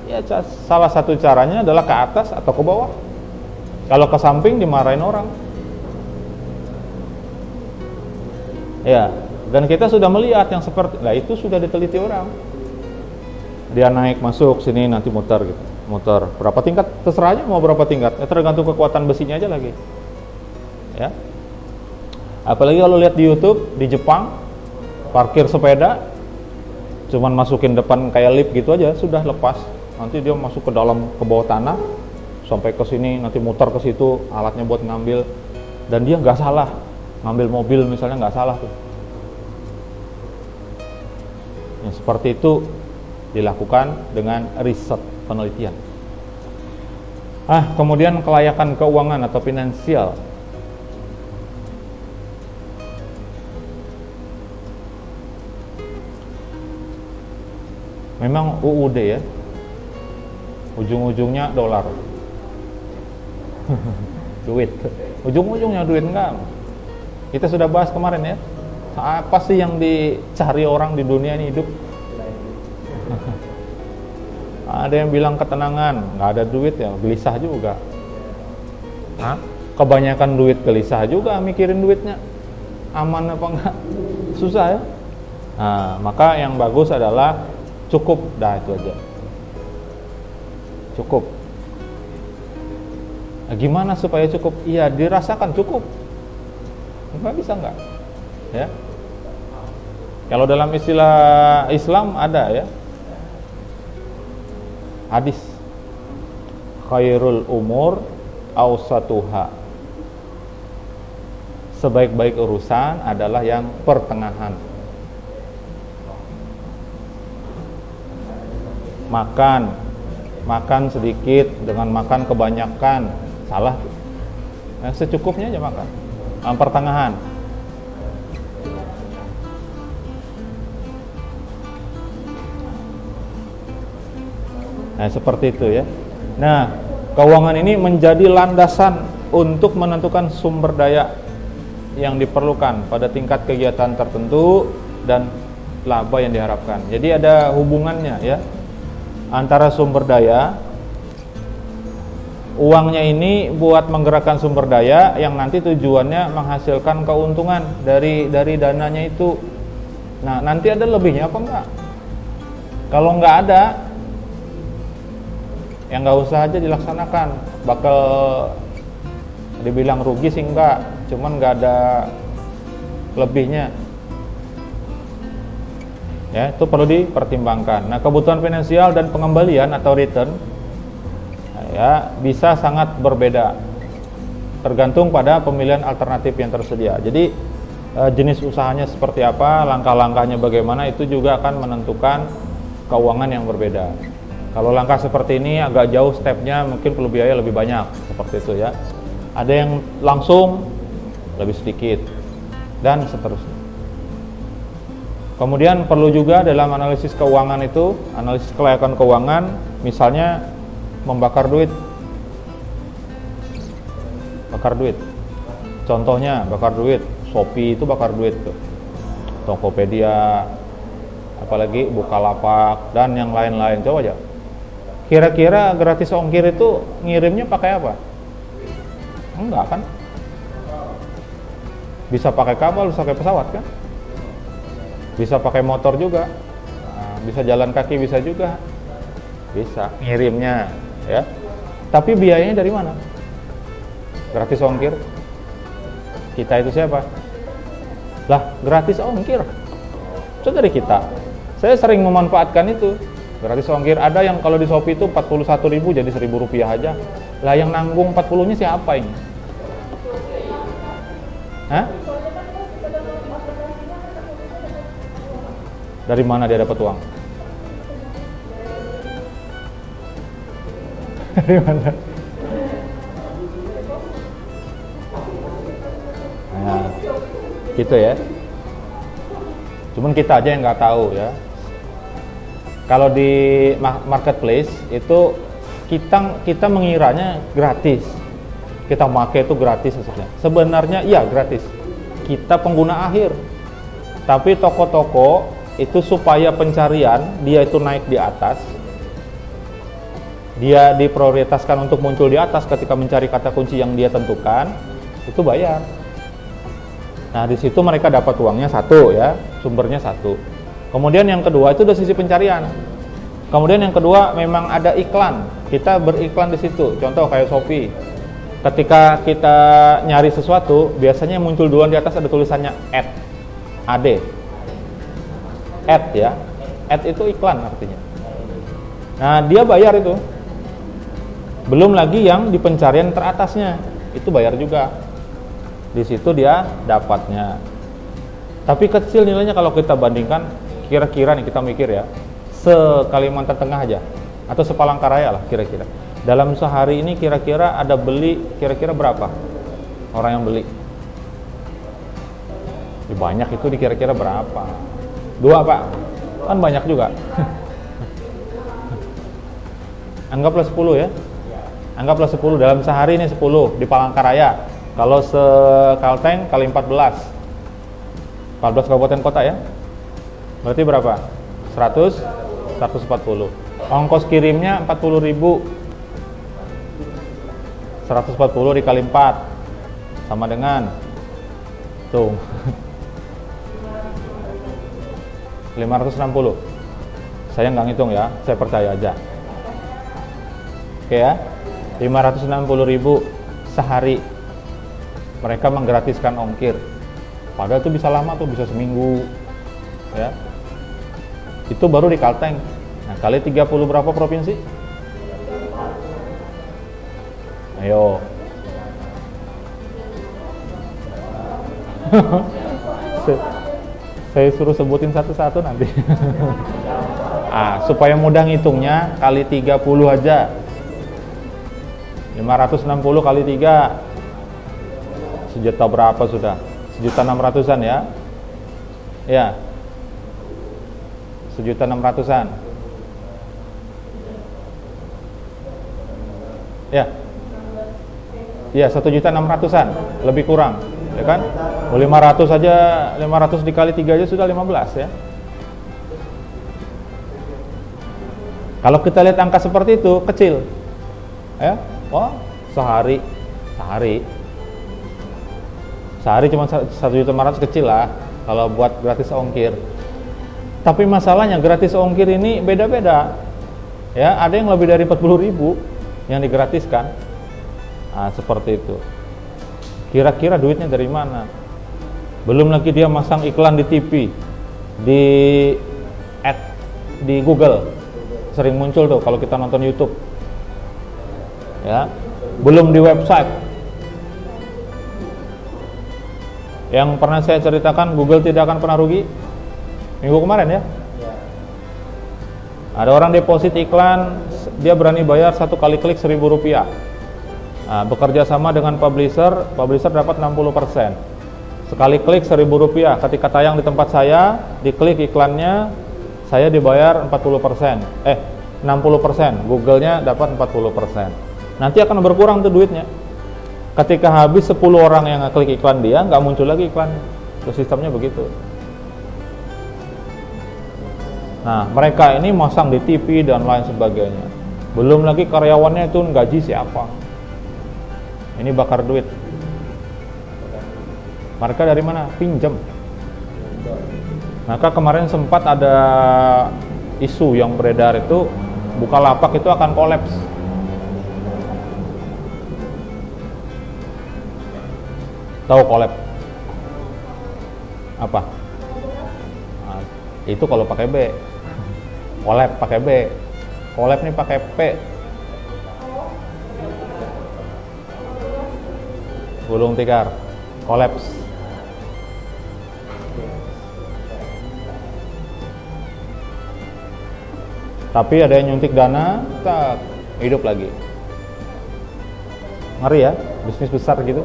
Ya, salah satu caranya adalah ke atas atau ke bawah. Kalau ke samping dimarahin orang. Ya, dan kita sudah melihat yang seperti, nah itu sudah diteliti orang. Dia naik masuk sini nanti muter gitu, muter. Berapa tingkat? Terserah aja mau berapa tingkat. Ya, tergantung kekuatan besinya aja lagi. Ya. Apalagi kalau lihat di YouTube di Jepang parkir sepeda, cuman masukin depan kayak lift gitu aja sudah lepas. Nanti dia masuk ke dalam ke bawah tanah sampai ke sini nanti muter ke situ alatnya buat ngambil dan dia nggak salah. Ngambil mobil misalnya nggak salah tuh. Yang seperti itu dilakukan dengan riset penelitian. Kemudian kelayakan keuangan atau finansial. Memang UUD ya, ujung-ujungnya dolar. Duit, ujung-ujungnya duit enggak. Kita sudah bahas kemarin ya, apa sih yang dicari orang di dunia ini hidup? Ada yang bilang ketenangan, nggak ada duit ya gelisah juga. Kebanyakan duit gelisah juga mikirin duitnya, aman apa enggak, susah ya. Maka yang bagus adalah cukup, dah itu aja. Cukup. Gimana supaya cukup? Iya dirasakan cukup. Enggak bisa enggak? Ya. Kalau dalam istilah Islam ada ya. Hadis khairul umur awsatuha. Sebaik-baik urusan adalah yang pertengahan. Makan sedikit dengan makan kebanyakan salah. Secukupnya aja makan. Pertengahan. Nah, seperti itu ya. Nah, keuangan ini menjadi landasan untuk menentukan sumber daya yang diperlukan pada tingkat kegiatan tertentu dan laba yang diharapkan. Jadi ada hubungannya ya antara sumber daya. Uangnya ini buat menggerakkan sumber daya yang nanti tujuannya menghasilkan keuntungan dari dananya itu. Nah, nanti ada lebihnya apa enggak? Kalau enggak ada, ya nggak usah aja dilaksanakan. Bakal dibilang rugi sih enggak, cuman nggak ada lebihnya. Ya, itu perlu dipertimbangkan. Nah, kebutuhan finansial dan pengembalian atau return ya bisa sangat berbeda tergantung pada pemilihan alternatif yang tersedia. Jadi jenis usahanya seperti apa, langkah-langkahnya bagaimana, itu juga akan menentukan keuangan yang berbeda. Kalau langkah seperti ini agak jauh stepnya, mungkin perlu biaya lebih banyak, seperti itu ya. Ada yang langsung lebih sedikit dan seterusnya. Kemudian perlu juga dalam analisis keuangan itu, analisis kelayakan keuangan, misalnya membakar duit. Bakar duit. Contohnya bakar duit, Shopee itu bakar duit tuh. Tokopedia, apalagi Bukalapak dan yang lain-lain. Coba aja. Kira-kira gratis ongkir itu ngirimnya pakai apa? Enggak kan? Bisa pakai kapal, bisa pakai pesawat kan? Bisa pakai motor juga. Nah, bisa jalan kaki bisa juga. Bisa ngirimnya ya. Tapi biayanya dari mana? Gratis ongkir. Kita itu siapa? Lah, gratis ongkir. Itu dari kita. Saya sering memanfaatkan itu. Gratis ongkir. Ada yang kalau di Shopee itu 41.000 jadi Rp1.000 aja. Lah yang nanggung 40-nya siapa ini? Hah? Dari mana dia dapat uang? Dari mana? Nah, gitu ya. Cuman kita aja yang nggak tahu ya. Kalau di marketplace itu kita mengiranya gratis. Kita pakai itu gratis sebenarnya. Sebenarnya iya gratis. Kita pengguna akhir. Tapi toko-toko itu supaya pencarian dia itu naik di atas. Dia diprioritaskan untuk muncul di atas ketika mencari kata kunci yang dia tentukan, itu bayar. Nah, di situ mereka dapat uangnya satu ya, sumbernya satu. Kemudian yang kedua itu dari sisi pencarian. Kemudian yang kedua memang ada iklan. Kita beriklan di situ. Contoh kayak Shopee. Ketika kita nyari sesuatu, biasanya muncul duluan di atas ada tulisannya ad. AD. Ad ya. Ad itu iklan artinya. Nah, dia bayar itu. Belum lagi yang di pencarian teratasnya. Itu bayar juga. Di situ dia dapatnya. Tapi kecil nilainya kalau kita bandingkan, kira-kira nih kita mikir ya, se-Kalimantan Tengah aja atau se-Palangkaraya lah kira-kira. Dalam sehari ini kira-kira ada beli kira-kira berapa orang yang beli? Banyak itu kira-kira berapa? 2 Pak? Kan banyak juga. Anggaplah 10 ya. Anggaplah 10 dalam sehari ini 10 di Palangkaraya. Kalau se-Kalteng kali 14 kabupaten kota ya. Berarti berapa? 140. Ongkos kirimnya 40.000. 140 dikali 4 sama dengan tuh 560. Saya nggak ngitung ya, saya percaya aja. Oke ya, 560.000 sehari mereka menggratiskan ongkir. Padahal itu bisa lama tuh, bisa seminggu ya. Itu baru di Kalteng. Nah, kali 30 berapa provinsi? Ayo. Saya suruh sebutin satu-satu nanti. Supaya mudah ngitungnya, kali 30 aja. 560 kali 3 sejuta berapa sudah? 1.600.000-an ya. Ya. 1.600.000-an. Ya. Ya, 1.600.000-an, lebih kurang, ya kan? 500 aja, 500 dikali 3 aja sudah 15 ya. Kalau kita lihat angka seperti itu, kecil. Ya. Oh, sehari cuma 1.500.000 kecil lah kalau buat gratis ongkir. Tapi masalahnya gratis ongkir ini beda-beda. Ya, ada yang lebih dari 40.000 yang digratiskan. Seperti itu. Kira-kira duitnya dari mana? Belum lagi dia masang iklan di TV, di ad, di Google. Sering muncul tuh kalau kita nonton YouTube. Ya, belum di website. Yang pernah saya ceritakan, Google tidak akan pernah rugi. Minggu kemarin ya. Ada orang deposit iklan, dia berani bayar 1 kali klik Rp1.000. Bekerja sama dengan publisher dapat 60%. Sekali klik Rp1.000. Ketika tayang di tempat saya, diklik iklannya, saya dibayar 40%. 60%. Google-nya dapat 40%. Nanti akan berkurang tuh duitnya. Ketika habis 10 orang yang ngeklik iklan dia, nggak muncul lagi iklan. Terus sistemnya begitu. Nah, mereka ini masang di TV dan lain sebagainya. Belum lagi karyawannya itu gaji siapa. Ini bakar duit. Mereka dari mana? Pinjam. Maka kemarin sempat ada isu yang beredar itu Bukalapak itu akan kolaps. Tahu collab? Apa? Itu kalau pakai B. Collab pakai B. Collab nih pakai P. Gulung tikar. Collapse. Tapi ada yang nyuntik dana, tak hidup lagi. Ngeri ya, bisnis besar gitu.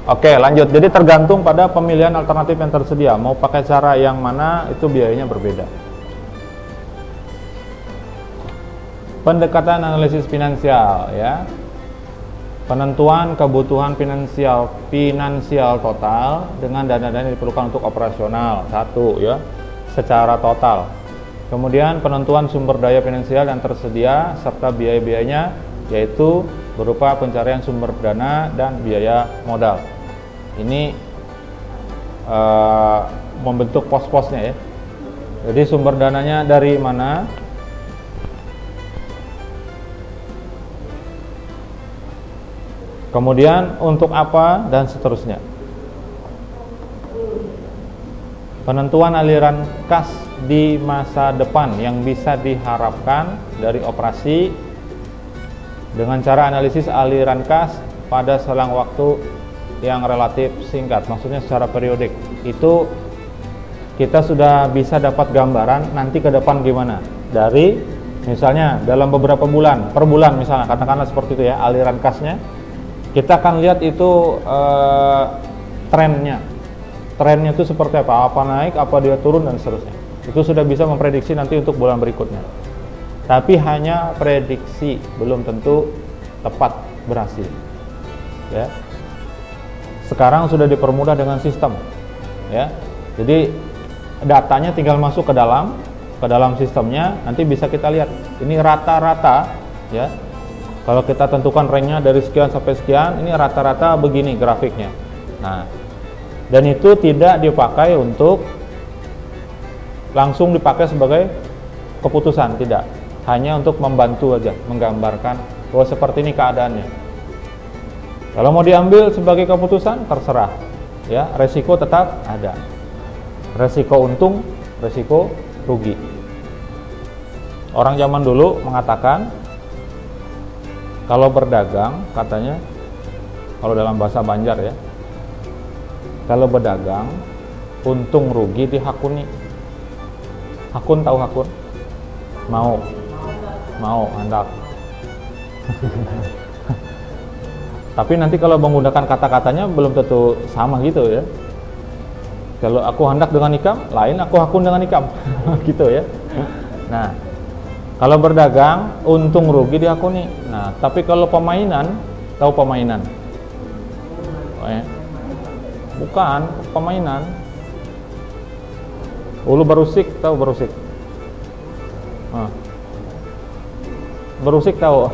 Oke, lanjut. Jadi tergantung pada pemilihan alternatif yang tersedia. Mau pakai cara yang mana, itu biayanya berbeda. Pendekatan analisis finansial, ya. Penentuan kebutuhan finansial total dengan dana-dana yang diperlukan untuk operasional. Satu, ya, secara total. Kemudian penentuan sumber daya finansial yang tersedia serta biaya-biayanya, yaitu berupa pencarian sumber dana dan biaya modal. Ini membentuk pos-posnya, ya. Jadi sumber dananya dari mana? Kemudian untuk apa dan seterusnya. Penentuan aliran kas di masa depan yang bisa diharapkan dari operasi dengan cara analisis aliran kas pada selang waktu yang relatif singkat, maksudnya secara periodik. Itu kita sudah bisa dapat gambaran nanti ke depan gimana. Dari misalnya dalam beberapa bulan, per bulan misalnya, katakanlah seperti itu ya, aliran kasnya. Kita akan lihat itu trennya itu seperti apa naik, apa dia turun dan seterusnya. Itu sudah bisa memprediksi nanti untuk bulan berikutnya. Tapi hanya prediksi, belum tentu tepat berhasil, ya. Sekarang sudah dipermudah dengan sistem, ya. Jadi datanya tinggal masuk ke dalam sistemnya, nanti bisa kita lihat ini rata-rata, ya. Kalau kita tentukan ranknya dari sekian sampai sekian, ini rata-rata begini grafiknya. Nah, dan itu tidak dipakai untuk langsung dipakai sebagai keputusan, tidak. Hanya untuk membantu aja, menggambarkan bahwa seperti ini keadaannya. Kalau mau diambil sebagai keputusan, terserah, ya. Resiko tetap ada. Resiko untung, resiko rugi. Orang zaman dulu mengatakan, kalau berdagang, katanya, kalau dalam bahasa Banjar ya, kalau berdagang, untung rugi dihakuni. Hakun, tahu hakun? Mau, hendak. Tapi nanti kalau menggunakan kata-katanya belum tentu sama gitu ya. Kalau aku hendak dengan ikam, lain aku hakun dengan ikam. Gitu ya. Nah, kalau berdagang, untung rugi dihakuni. Nah, tapi kalau pemainan, tahu pemainan? Bukan, pemainan. Ulu barusik, tahu barusik? Barusik tahu?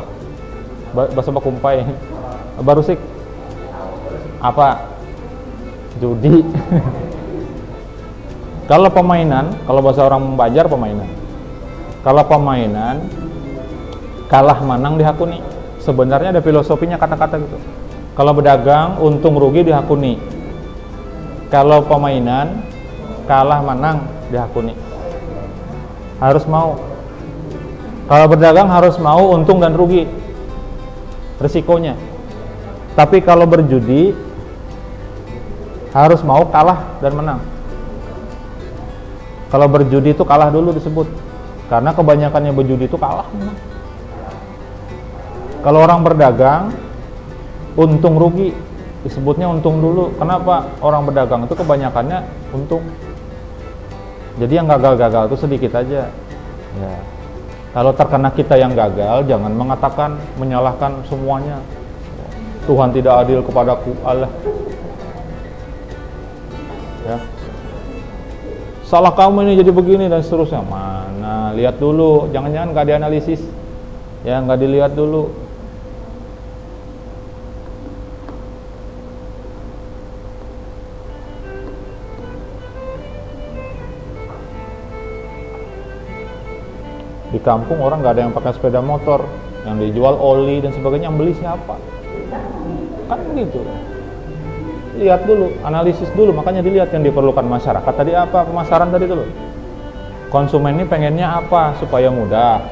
Bahasa Bakumpai. Barusik apa? Judi. Kalau pemainan, kalau bahasa orang Banjar pemainan. Kalau pemainan, kalah menang dihakuni. Sebenarnya ada filosofinya kata-kata gitu. Kalau berdagang, untung rugi dihakuni. Kalau pemainan, kalah menang dihakuni. Harus mau. Kalau berdagang harus mau untung dan rugi, risikonya. Tapi kalau berjudi, harus mau kalah dan menang. Kalau berjudi itu kalah dulu disebut. Karena kebanyakannya berjudi itu kalah. Kalau orang berdagang, untung rugi, disebutnya untung dulu. Kenapa? Orang berdagang itu kebanyakannya untung. Jadi yang gagal-gagal itu sedikit aja. Ya. Kalau terkena kita yang gagal, jangan mengatakan, menyalahkan semuanya. Tuhan tidak adil kepadaku, Allah. Ya. Salah kamu ini jadi begini dan seterusnya. Mana? Lihat dulu, jangan-jangan nggak dianalisis, ya, nggak dilihat dulu. Di kampung orang nggak ada yang pakai sepeda motor, yang dijual oli dan sebagainya, yang beli siapa? Kan gitu. Lihat dulu, analisis dulu, makanya dilihat yang diperlukan masyarakat. Tadi apa pemasaran tadi dulu? Konsumen ini pengennya apa supaya mudah.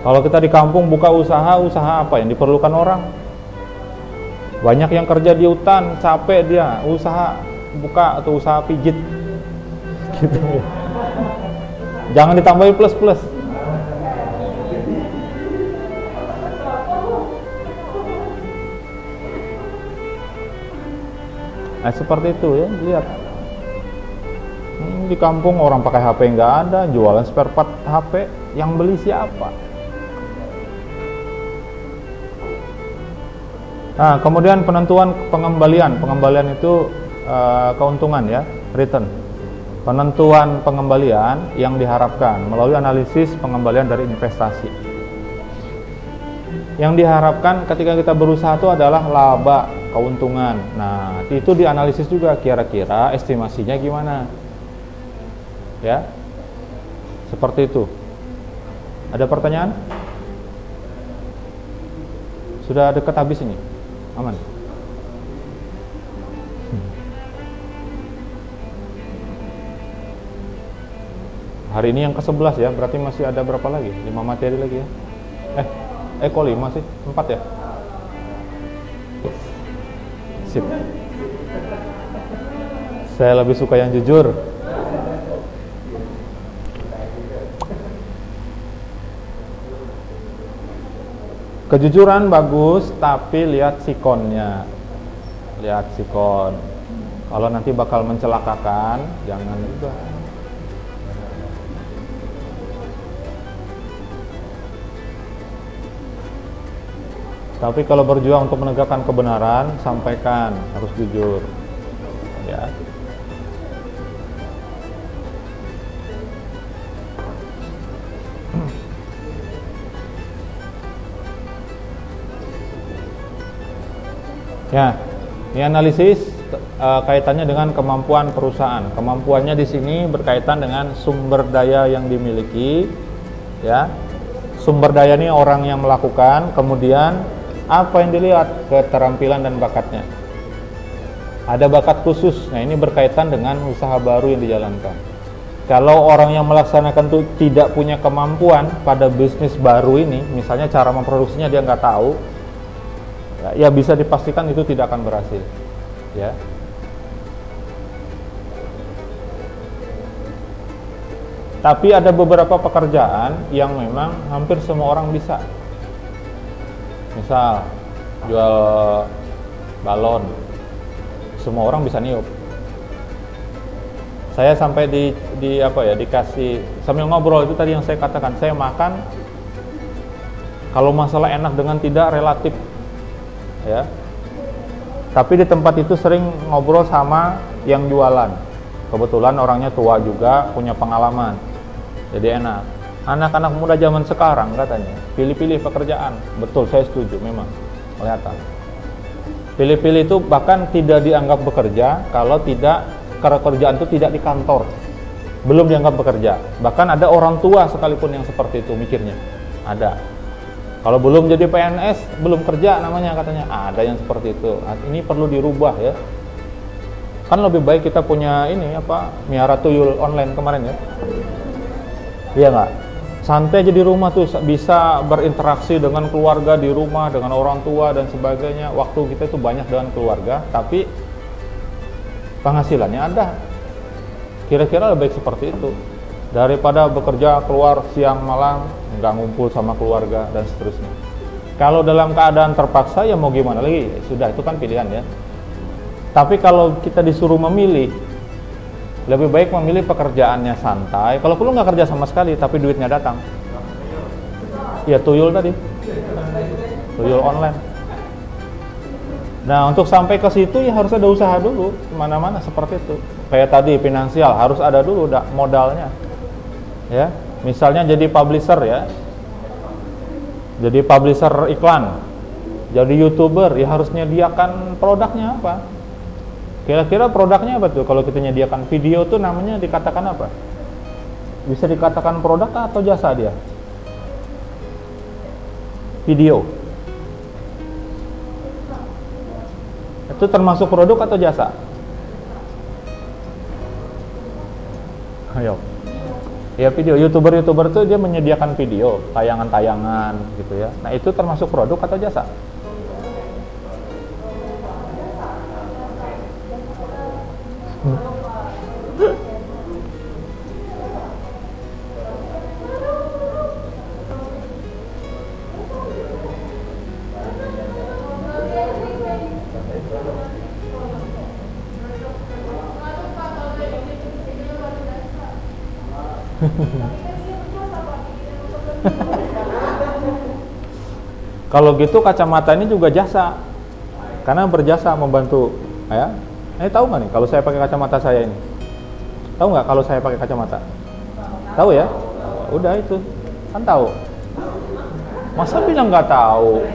Kalau kita di kampung buka usaha apa yang diperlukan orang? Banyak yang kerja di hutan, capek dia, usaha buka atau usaha pijit. Gitu. Jangan ditambahin plus-plus. Nah, seperti itu ya, lihat. Di kampung orang pakai HP nggak ada, jualan spare part HP, yang beli siapa? Nah, kemudian penentuan pengembalian. Pengembalian itu keuntungan ya, return. Penentuan pengembalian yang diharapkan melalui analisis pengembalian dari investasi. Yang diharapkan ketika kita berusaha itu adalah laba, keuntungan. Nah, itu dianalisis juga kira-kira estimasinya gimana. Ya. Seperti itu. Ada pertanyaan? Sudah dekat habis ini. Aman. Hari ini yang ke-11 ya, berarti masih ada berapa lagi? 5 materi lagi ya. Kok 5 sih? 4 ya? Sip. Saya lebih suka yang jujur. Kejujuran bagus, tapi lihat sikonnya. Lihat sikon. Kalau nanti bakal mencelakakan, jangan juga. Tapi kalau berjuang untuk menegakkan kebenaran, sampaikan, harus jujur. Ya. Ya, ini analisis kaitannya dengan kemampuan perusahaan. Kemampuannya di sini berkaitan dengan sumber daya yang dimiliki, ya. Sumber daya ini orang yang melakukan, kemudian apa yang dilihat? Keterampilan dan bakatnya. Ada bakat khusus. Nah, ini berkaitan dengan usaha baru yang dijalankan. Kalau orang yang melaksanakan itu tidak punya kemampuan pada bisnis baru ini, misalnya cara memproduksinya dia nggak tahu, ya bisa dipastikan itu tidak akan berhasil. Ya. Tapi ada beberapa pekerjaan yang memang hampir semua orang bisa. Misal jual balon, semua orang bisa niup. Saya sampai dikasih sambil ngobrol itu tadi yang saya katakan, saya makan kalau masalah enak dengan tidak relatif, ya. Tapi di tempat itu sering ngobrol sama yang jualan. Kebetulan orangnya tua juga, punya pengalaman, jadi enak. Anak-anak muda zaman sekarang katanya pilih-pilih pekerjaan. Betul, saya setuju, memang kelihatan. Pilih-pilih itu bahkan tidak dianggap bekerja kalau kerjaan itu tidak di kantor, belum dianggap bekerja. Bahkan ada orang tua sekalipun yang seperti itu mikirnya, ada. Kalau belum jadi PNS belum kerja namanya katanya, ada yang seperti itu. Ini perlu dirubah ya. Kan lebih baik kita punya miara tuyul online kemarin ya. Iya nggak? Santai aja di rumah tuh, bisa berinteraksi dengan keluarga di rumah, dengan orang tua dan sebagainya. Waktu kita itu banyak dengan keluarga, tapi penghasilannya ada. Kira-kira lebih baik seperti itu daripada bekerja keluar siang malam, nggak ngumpul sama keluarga dan seterusnya. Kalau dalam keadaan terpaksa ya mau gimana lagi, sudah itu kan pilihan ya. Tapi kalau kita disuruh memilih, lebih baik memilih pekerjaannya santai. Kalau perlu nggak kerja sama sekali, tapi duitnya datang. Ya tuyul tadi, tuyul online. Nah, untuk sampai ke situ ya harus ada usaha dulu, kemana-mana seperti itu. Kayak tadi finansial harus ada dulu modalnya. Ya, misalnya jadi publisher ya, jadi publisher iklan, jadi YouTuber ya harus menyediakan produknya apa. Kira-kira produknya apa tuh? Kalau kita menyediakan video tuh namanya dikatakan apa? Bisa dikatakan produk atau jasa dia? Video. Itu termasuk produk atau jasa? Ayo. Ya video, YouTuber tuh dia menyediakan video, tayangan-tayangan gitu ya. Nah, itu termasuk produk atau jasa? Kalau gitu kacamata ini juga jasa, karena berjasa membantu. Ya, tahu nggak nih kalau saya pakai kacamata saya ini? Tahu nggak kalau saya pakai kacamata? Tahu ya? Udah itu, kan tahu. Masa bilang nggak tahu?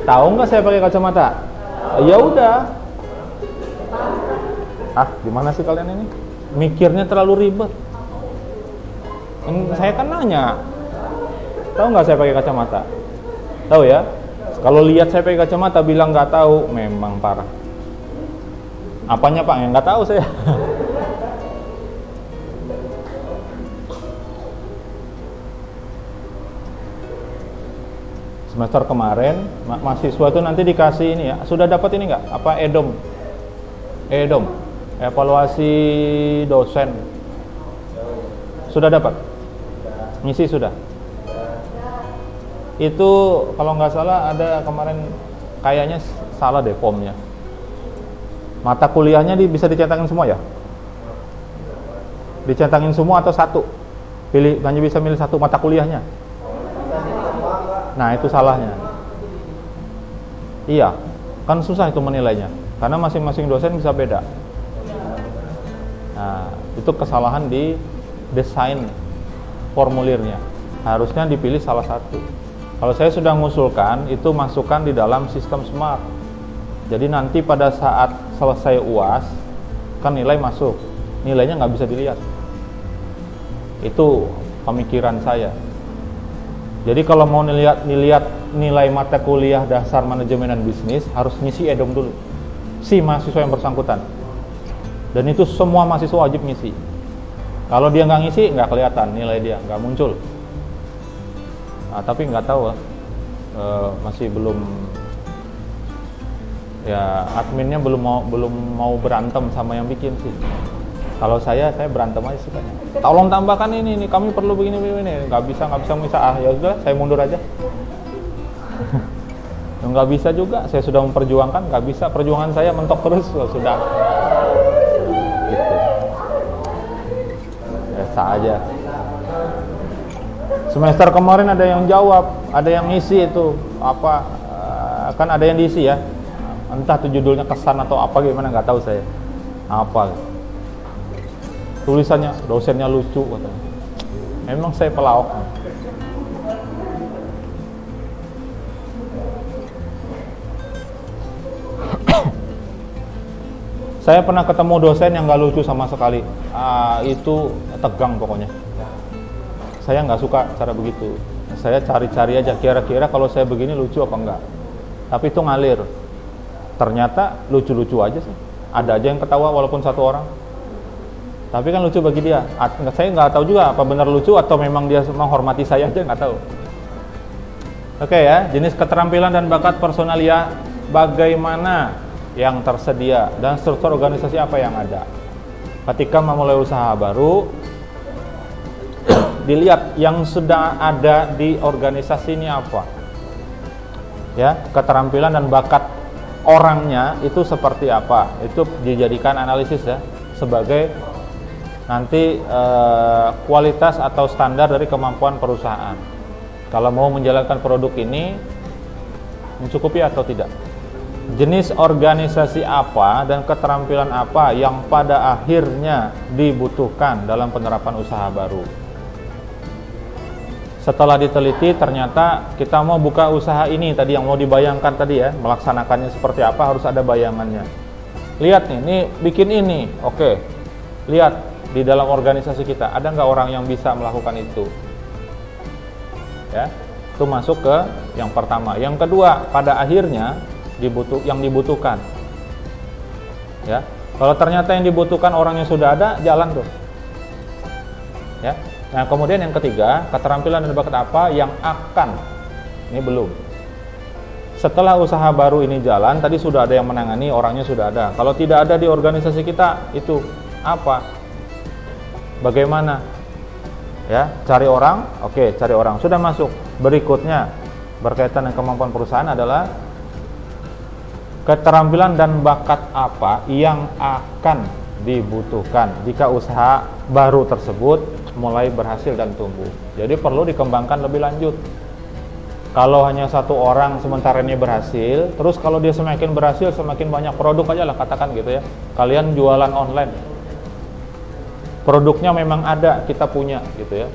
Tahu nggak saya pakai kacamata? Ya udah. Gimana sih kalian ini? Mikirnya terlalu ribet. Saya kan nanya, tahu nggak saya pakai kacamata? Tahu ya? Kalau lihat saya pakai kacamata bilang nggak tahu, memang parah. Apanya Pak yang nggak tahu saya? Semester kemarin mahasiswa itu nanti dikasih ini ya, sudah dapat ini nggak? Apa EDOM, evaluasi dosen. Sudah dapat? Ngisi sudah? Itu kalau nggak salah ada kemarin, kayaknya salah deh formnya. Mata kuliahnya bisa dicetakin semua ya? Dicetakin semua atau satu? Hanya bisa milih satu mata kuliahnya. Nah itu salahnya. Iya, kan susah itu menilainya, karena masing-masing dosen bisa beda. Nah itu kesalahan di desain formulirnya. Harusnya dipilih salah satu. Kalau saya sudah mengusulkan, itu masukkan di dalam sistem SMART. Jadi nanti pada saat selesai UAS, kan nilai masuk, nilainya nggak bisa dilihat. Itu pemikiran saya. Jadi kalau mau dilihat nilai mata kuliah dasar manajemen dan bisnis, harus ngisi EDOM dulu, si mahasiswa yang bersangkutan. Dan itu semua mahasiswa wajib ngisi. Kalau dia nggak ngisi, nggak kelihatan nilai dia, nggak muncul. Tapi nggak tahu, masih belum. Ya adminnya belum mau berantem sama yang bikin sih. Kalau saya berantem aja sukanya. Tolong tambahkan ini kami perlu begini. Nggak bisa. Ya sudah, saya mundur aja. Nggak bisa juga, saya sudah memperjuangkan, nggak bisa. Perjuangan saya mentok terus, sudah. Gitu. Biasa aja. Semester kemarin ada yang jawab, ada yang ngisi itu apa? Kan ada yang diisi ya. Entah itu judulnya kesan atau apa gimana, nggak tahu saya. Apa? Tulisannya dosennya lucu katanya. Memang saya pelawak. Saya pernah ketemu dosen yang nggak lucu sama sekali. Itu tegang pokoknya. Saya nggak suka cara begitu. Saya cari-cari aja kira-kira kalau saya begini lucu apa enggak. Tapi itu ngalir. Ternyata lucu-lucu aja sih. Ada aja yang ketawa walaupun satu orang. Tapi kan lucu bagi dia. Saya nggak tahu juga apa benar lucu atau memang dia menghormati saya aja, nggak tahu. Oke ya, jenis keterampilan dan bakat personalia bagaimana yang tersedia dan struktur organisasi apa yang ada. Ketika memulai usaha baru, dilihat yang sudah ada di organisasi ini apa. Ya, keterampilan dan bakat orangnya itu seperti apa. Itu dijadikan analisis ya sebagai nanti kualitas atau standar dari kemampuan perusahaan. Kalau mau menjalankan produk ini mencukupi atau tidak. Jenis organisasi apa dan keterampilan apa yang pada akhirnya dibutuhkan dalam penerapan usaha baru. Setelah diteliti ternyata kita mau buka usaha ini tadi yang mau dibayangkan tadi ya, melaksanakannya seperti apa harus ada bayangannya. Lihat nih, ini bikin ini, oke. Lihat di dalam organisasi kita ada nggak orang yang bisa melakukan itu? Ya, itu masuk ke yang pertama. Yang kedua, pada akhirnya yang dibutuhkan. Ya, kalau ternyata yang dibutuhkan orangnya sudah ada, jalan tuh. Ya. Nah, kemudian yang ketiga, keterampilan dan bakat apa yang akan, ini belum. Setelah usaha baru ini jalan, tadi sudah ada yang menangani, orangnya sudah ada. Kalau tidak ada di organisasi kita, itu apa? Bagaimana? Ya, cari orang, oke, cari orang. Sudah masuk. Berikutnya, berkaitan dengan kemampuan perusahaan adalah keterampilan dan bakat apa yang akan dibutuhkan jika usaha baru tersebut mulai berhasil dan tumbuh. Jadi perlu dikembangkan lebih lanjut. Kalau hanya satu orang sementara ini berhasil, terus kalau dia semakin berhasil, semakin banyak produk aja lah, katakan gitu ya. Kalian jualan online, produknya memang ada, kita punya gitu ya.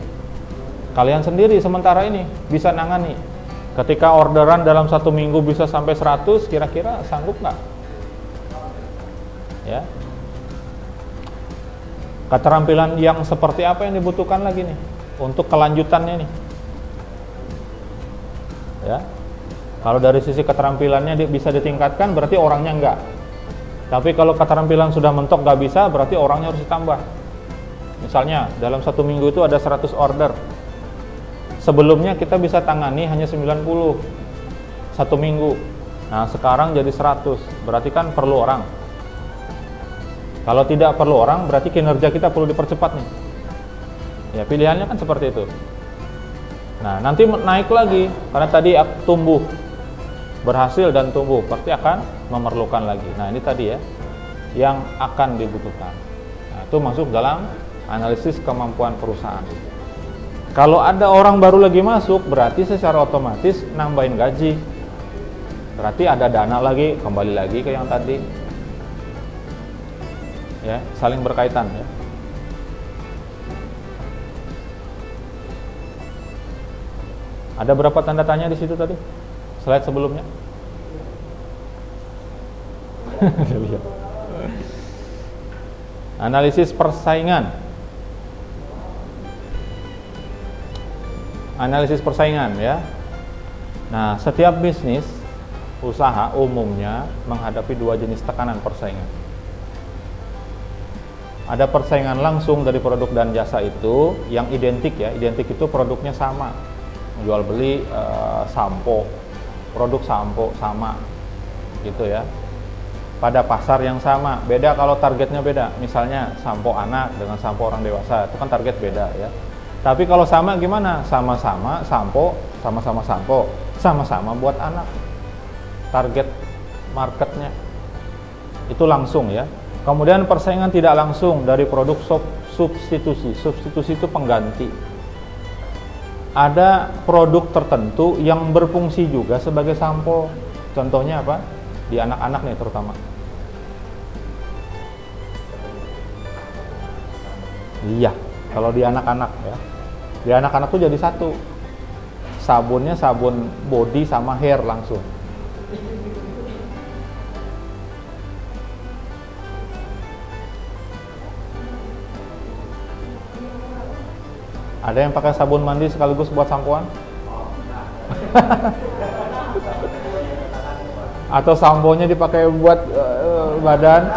Kalian sendiri sementara ini bisa nangani. Ketika orderan dalam 1 minggu bisa sampai 100, kira-kira sanggup nggak? Ya. Keterampilan yang seperti apa yang dibutuhkan lagi nih untuk kelanjutannya nih? Ya, kalau dari sisi keterampilannya bisa ditingkatkan, berarti orangnya enggak. Tapi kalau keterampilan sudah mentok nggak bisa, berarti orangnya harus ditambah. Misalnya dalam 1 minggu itu ada 100 order. Sebelumnya kita bisa tangani hanya 90 1 minggu. Nah sekarang jadi 100, berarti kan perlu orang. Kalau tidak perlu orang, berarti kinerja kita perlu dipercepat nih. Ya pilihannya kan seperti itu. Nah nanti naik lagi, karena tadi tumbuh, berhasil dan tumbuh, pasti akan memerlukan lagi. Nah ini tadi ya, yang akan dibutuhkan. Nah itu masuk dalam analisis kemampuan perusahaan. Kalau ada orang baru lagi masuk, berarti secara otomatis nambahin gaji. Berarti ada dana lagi, kembali lagi ke yang tadi. Ya, saling berkaitan ya. Ada berapa tanda tanya di situ tadi? Slide sebelumnya. Analisis persaingan. Analisis persaingan ya. Nah, setiap bisnis usaha umumnya menghadapi 2 jenis tekanan persaingan. Ada persaingan langsung dari produk dan jasa itu yang identik ya. Identik itu produknya sama. Jual beli sampo, produk sampo sama gitu ya, pada pasar yang sama. Beda kalau targetnya beda, misalnya sampo anak dengan sampo orang dewasa, itu kan target beda ya. Tapi kalau sama gimana? Sama-sama sampo, sama-sama sampo, sama-sama buat anak, target marketnya itu langsung ya. Kemudian persaingan tidak langsung dari produk substitusi. Substitusi itu pengganti. Ada produk tertentu yang berfungsi juga sebagai sampo. Contohnya apa? Di anak-anak nih terutama. Iya, kalau di anak-anak ya. Di anak-anak tuh jadi satu. Sabunnya sabun body sama hair langsung. Ada yang pakai sabun mandi sekaligus buat sampoan? Atau samponya dipakai buat badan?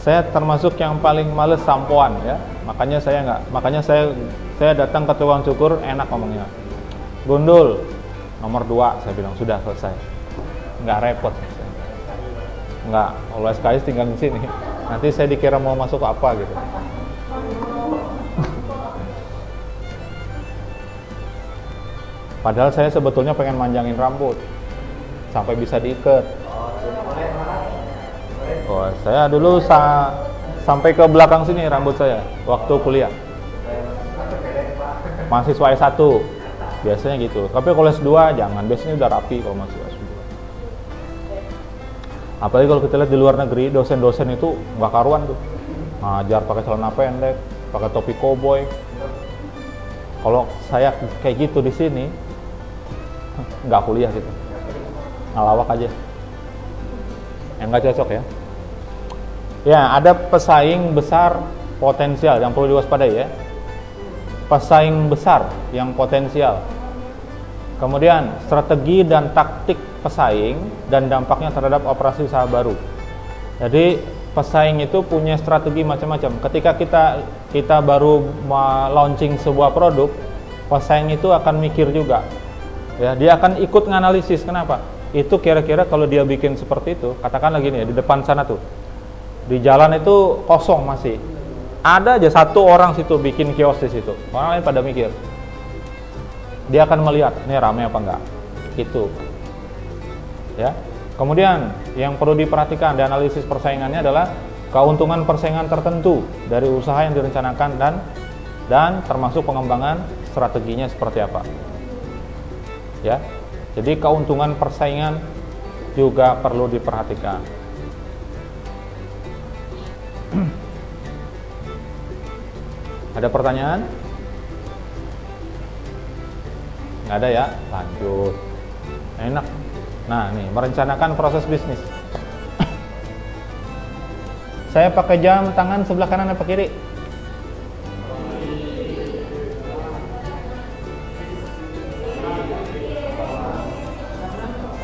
Saya termasuk yang paling males sampoan ya. Makanya saya enggak. Makanya saya datang ke tukang cukur enak ngomongnya. Gundul nomor 2, saya bilang sudah selesai. Enggak repot. Enggak, kalau SKS tinggal di sini. Nanti saya dikira mau masuk apa gitu. Padahal saya sebetulnya pengen manjangin rambut sampai bisa diikat. Oh, saya dulu sampai ke belakang sini rambut saya waktu kuliah. Mahasiswa S1 biasanya gitu. Tapi kalau S2 jangan, biasanya udah rapi kalau mahasiswa S2. Apalagi kalau kita lihat di luar negeri, dosen-dosen itu nggak karuan tuh, ngajar pakai celana pendek, pakai topi koboi. Kalau saya kayak gitu di sini, nggak kuliah gitu, ngelawak aja, yang nggak cocok ya. Ya, ada pesaing besar potensial yang perlu diwaspadai ya. Pesaing besar yang potensial. Kemudian strategi dan taktik pesaing dan dampaknya terhadap operasi usaha baru. Jadi pesaing itu punya strategi macam-macam. Ketika kita baru launching sebuah produk, pesaing itu akan mikir juga. Ya, dia akan ikut nganalisis. Kenapa? Itu kira-kira kalau dia bikin seperti itu, katakanlah gini ya, di depan sana tuh, di jalan itu kosong masih. Ada aja satu orang situ bikin kios di situ. Orang lain pada mikir. Dia akan melihat, ini ramai apa enggak, gitu ya. Kemudian yang perlu diperhatikan dan analisis persaingannya adalah keuntungan persaingan tertentu dari usaha yang direncanakan dan termasuk pengembangan strateginya seperti apa. Ya. Jadi keuntungan persaingan juga perlu diperhatikan. Ada pertanyaan? Nggak ada ya? Lanjut. Enak. Nah, nih, merencanakan proses bisnis. Saya pakai jam tangan sebelah kanan apa kiri?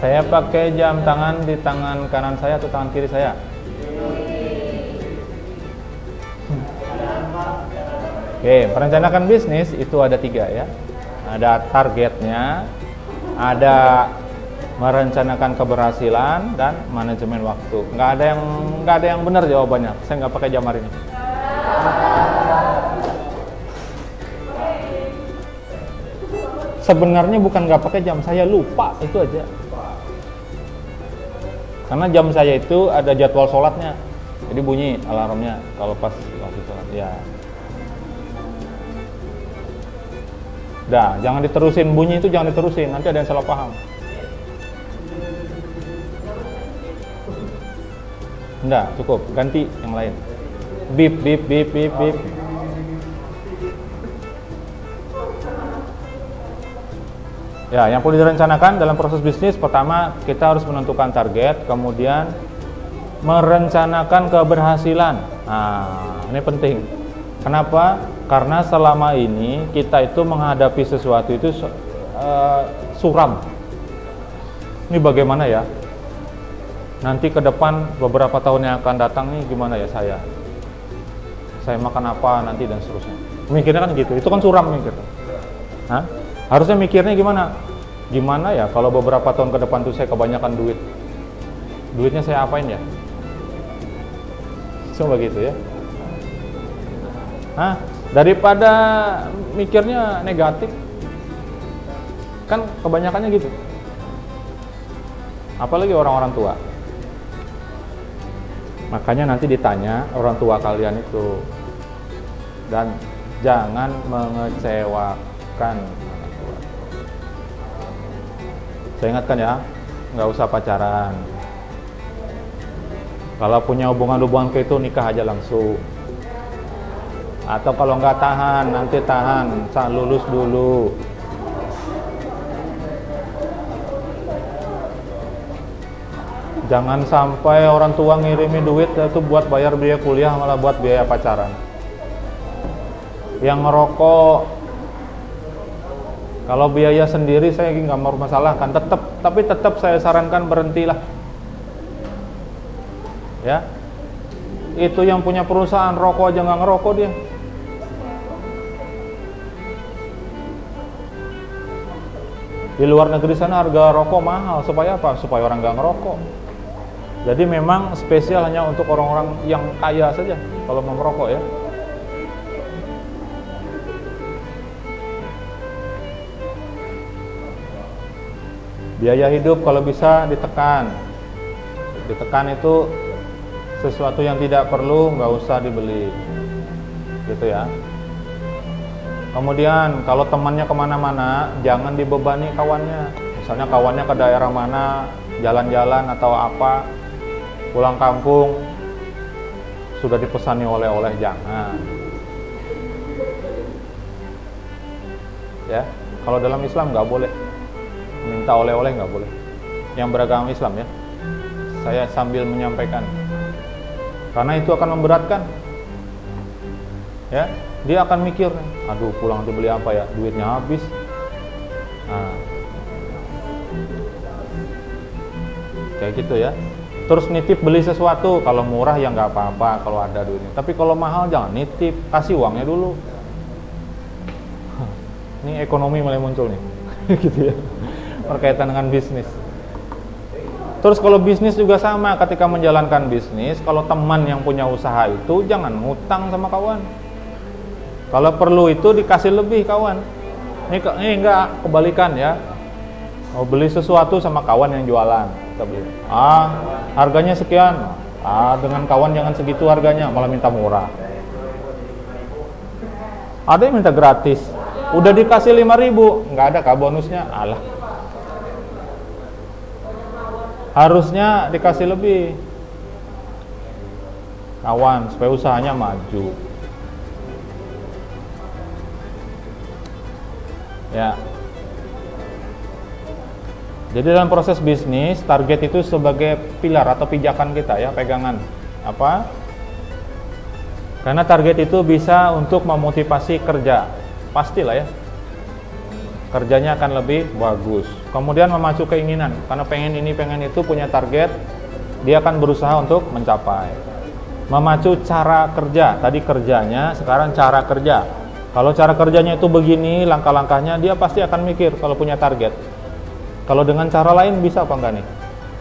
Saya pakai jam tangan di tangan kanan saya atau tangan kiri saya? Oke, merencanakan bisnis itu ada 3 ya. Ada targetnya, ada merencanakan keberhasilan, dan manajemen waktu. Nggak ada yang benar jawabannya. Saya nggak pakai jam hari ini. Sebenarnya bukan nggak pakai jam, saya lupa, itu aja. Karena jam saya itu ada jadwal sholatnya, jadi bunyi alarmnya kalau pas waktu sholat. Ya. Dah, jangan diterusin, bunyi itu jangan diterusin, nanti ada yang salah paham. Enggak, cukup, ganti yang lain. Bip, bip, bip, bip, bip. Ya, yang perlu direncanakan dalam proses bisnis, pertama kita harus menentukan target, kemudian merencanakan keberhasilan. Nah, ini penting. Kenapa? Karena selama ini kita itu menghadapi sesuatu itu suram. Ini bagaimana ya? Nanti ke depan beberapa tahun yang akan datang nih gimana ya saya? Saya makan apa nanti dan seterusnya. Mikirnya kan gitu. Itu kan suram mikir. Hah? Harusnya mikirnya gimana? Gimana ya kalau beberapa tahun ke depan tuh saya kebanyakan duit? Duitnya saya apain ya? Coba gitu ya. Hah? Daripada mikirnya negatif. Kan kebanyakannya gitu. Apalagi orang-orang tua. Makanya nanti ditanya orang tua kalian itu, dan jangan mengecewakan orang tua. Saya ingatkan ya, nggak usah pacaran. Kalau punya hubungan kayak itu nikah aja langsung. Atau kalau nggak tahan, nanti tahan, lulus dulu. Jangan sampai orang tua ngirimi duit itu buat bayar biaya kuliah, malah buat biaya pacaran. Yang ngerokok, kalau biaya sendiri saya nggak mau masalahkan, tapi tetap saya sarankan berhentilah. Ya, itu yang punya perusahaan rokok aja nggak ngerokok dia. Di luar negeri sana harga rokok mahal, supaya apa? Supaya orang nggak ngerokok. Jadi memang spesial hanya untuk orang-orang yang kaya saja kalau mau merokok ya. Biaya hidup kalau bisa ditekan. Ditekan itu sesuatu yang tidak perlu nggak usah dibeli, gitu ya. Kemudian kalau temannya kemana-mana jangan dibebani kawannya. Misalnya kawannya ke daerah mana, jalan-jalan atau apa, pulang kampung sudah dipesani oleh-oleh, jangan. Ya, kalau dalam Islam nggak boleh minta oleh-oleh, nggak boleh. Yang beragama Islam ya, saya sambil menyampaikan, karena itu akan memberatkan. Ya, dia akan mikir, aduh pulang nanti beli apa ya, duitnya habis. Nah, kayak gitu ya. Terus nitip beli sesuatu, kalau murah ya nggak apa-apa kalau ada duitnya. Tapi kalau mahal jangan nitip, kasih uangnya dulu. Ini ekonomi mulai muncul nih, gitu ya, berkaitan dengan bisnis. Terus kalau bisnis juga sama, ketika menjalankan bisnis, kalau teman yang punya usaha itu jangan ngutang sama kawan. Kalau perlu itu dikasih lebih kawan. Ini enggak, kebalikan ya. Mau beli sesuatu sama kawan yang jualan, kita beli. Harganya sekian. Dengan kawan jangan segitu harganya, malah minta murah. Ada yang minta gratis. Udah dikasih 5.000, nggak ada kah bonusnya? Alah. Harusnya dikasih lebih. Kawan, supaya usahanya maju. Ya. Jadi dalam proses bisnis, target itu sebagai pilar atau pijakan kita ya, pegangan. Apa? Karena target itu bisa untuk memotivasi kerja. Pastilah ya. Kerjanya akan lebih bagus. Kemudian memacu keinginan, karena pengen ini, pengen itu, punya target, dia akan berusaha untuk mencapai. Memacu cara kerja, tadi kerjanya, sekarang cara kerja. Kalau cara kerjanya itu begini, langkah-langkahnya, dia pasti akan mikir kalau punya target. Kalau dengan cara lain bisa apa enggak nih?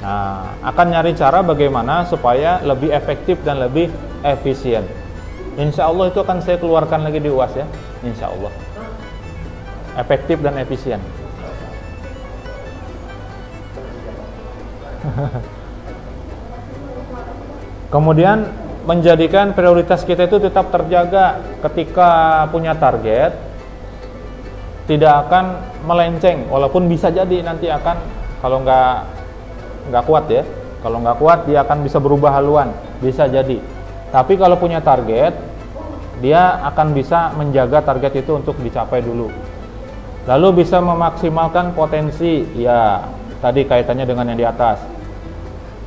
Nah, akan nyari cara bagaimana supaya lebih efektif dan lebih efisien. Insya Allah itu akan saya keluarkan lagi di UAS ya, insya Allah. Efektif dan efisien. Kemudian menjadikan prioritas kita itu tetap terjaga ketika punya target, tidak akan melenceng, walaupun bisa jadi nanti akan, kalau nggak kuat ya, kalau nggak kuat dia akan bisa berubah haluan, bisa jadi. Tapi kalau punya target, dia akan bisa menjaga target itu untuk dicapai dulu. Lalu bisa memaksimalkan potensi, ya tadi kaitannya dengan yang di atas.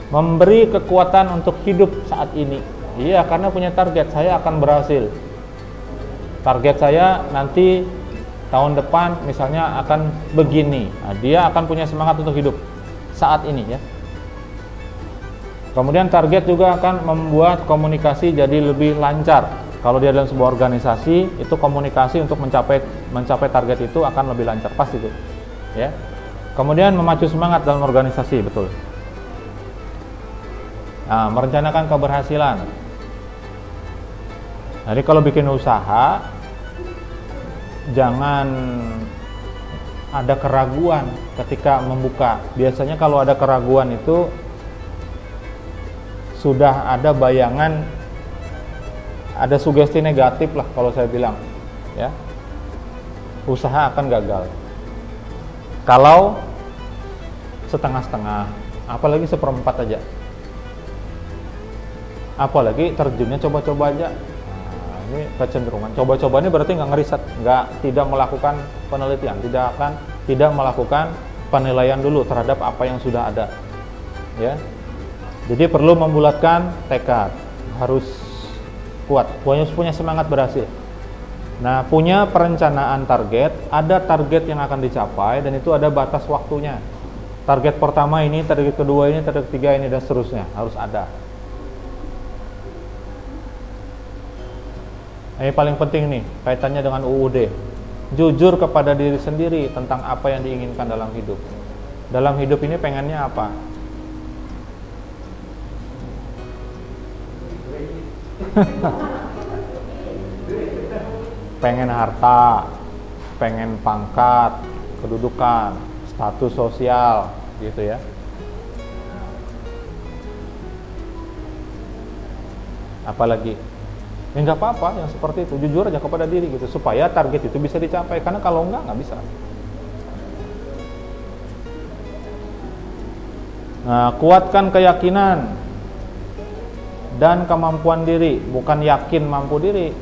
Memberi kekuatan untuk hidup saat ini. Iya, karena punya target, saya akan berhasil. Target saya nanti tahun depan misalnya akan begini. Nah, dia akan punya semangat untuk hidup saat ini ya. Kemudian target juga akan membuat komunikasi jadi lebih lancar. Kalau dia dalam sebuah organisasi, itu komunikasi untuk mencapai target itu akan lebih lancar, pasti itu. Ya. Kemudian memacu semangat dalam organisasi, betul. Nah, merencanakan keberhasilan. Jadi kalau bikin usaha, jangan ada keraguan ketika membuka. Biasanya kalau ada keraguan itu sudah ada bayangan, ada sugesti negatif lah kalau saya bilang, ya. Usaha akan gagal. Kalau setengah-setengah, apalagi seperempat aja. Apalagi terjunnya coba-coba aja. Nah, ini kecenderungan. Coba-coba ini berarti nggak ngeriset, tidak melakukan penelitian, tidak melakukan penilaian dulu terhadap apa yang sudah ada. Ya. Jadi perlu membulatkan tekad, harus kuat, punya semangat berhasil. Nah, punya perencanaan target, ada target yang akan dicapai dan itu ada batas waktunya. Target pertama ini, target kedua ini, target ketiga ini dan seterusnya harus ada. Ini paling penting nih, kaitannya dengan UUD. Jujur kepada diri sendiri tentang apa yang diinginkan dalam hidup. Dalam hidup ini pengennya apa? Pengen harta, pengen pangkat, kedudukan, status sosial, gitu ya. Apalagi? Ya nggak apa-apa yang seperti itu, jujur aja kepada diri gitu, supaya target itu bisa dicapai. Karena kalau nggak bisa. Nah, kuatkan keyakinan dan kemampuan diri, bukan yakin mampu diri,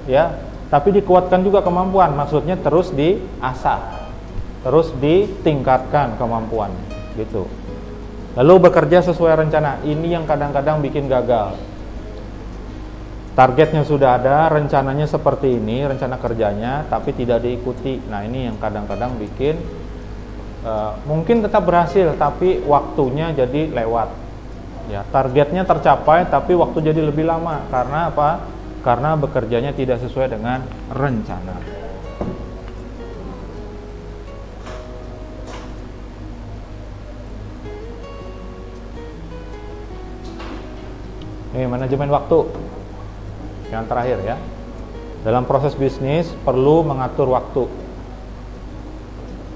ya, tapi dikuatkan juga kemampuan. Maksudnya terus diasah, terus ditingkatkan kemampuan, gitu. Lalu bekerja sesuai rencana. Ini yang kadang-kadang bikin gagal. Targetnya sudah ada, rencananya seperti ini, rencana kerjanya, tapi tidak diikuti. Nah, ini yang kadang-kadang bikin mungkin tetap berhasil, tapi waktunya jadi lewat. Ya, targetnya tercapai tapi waktu jadi lebih lama. Karena apa? Karena bekerjanya tidak sesuai dengan rencana. Ini manajemen waktu. Yang terakhir ya. Dalam proses bisnis perlu mengatur waktu.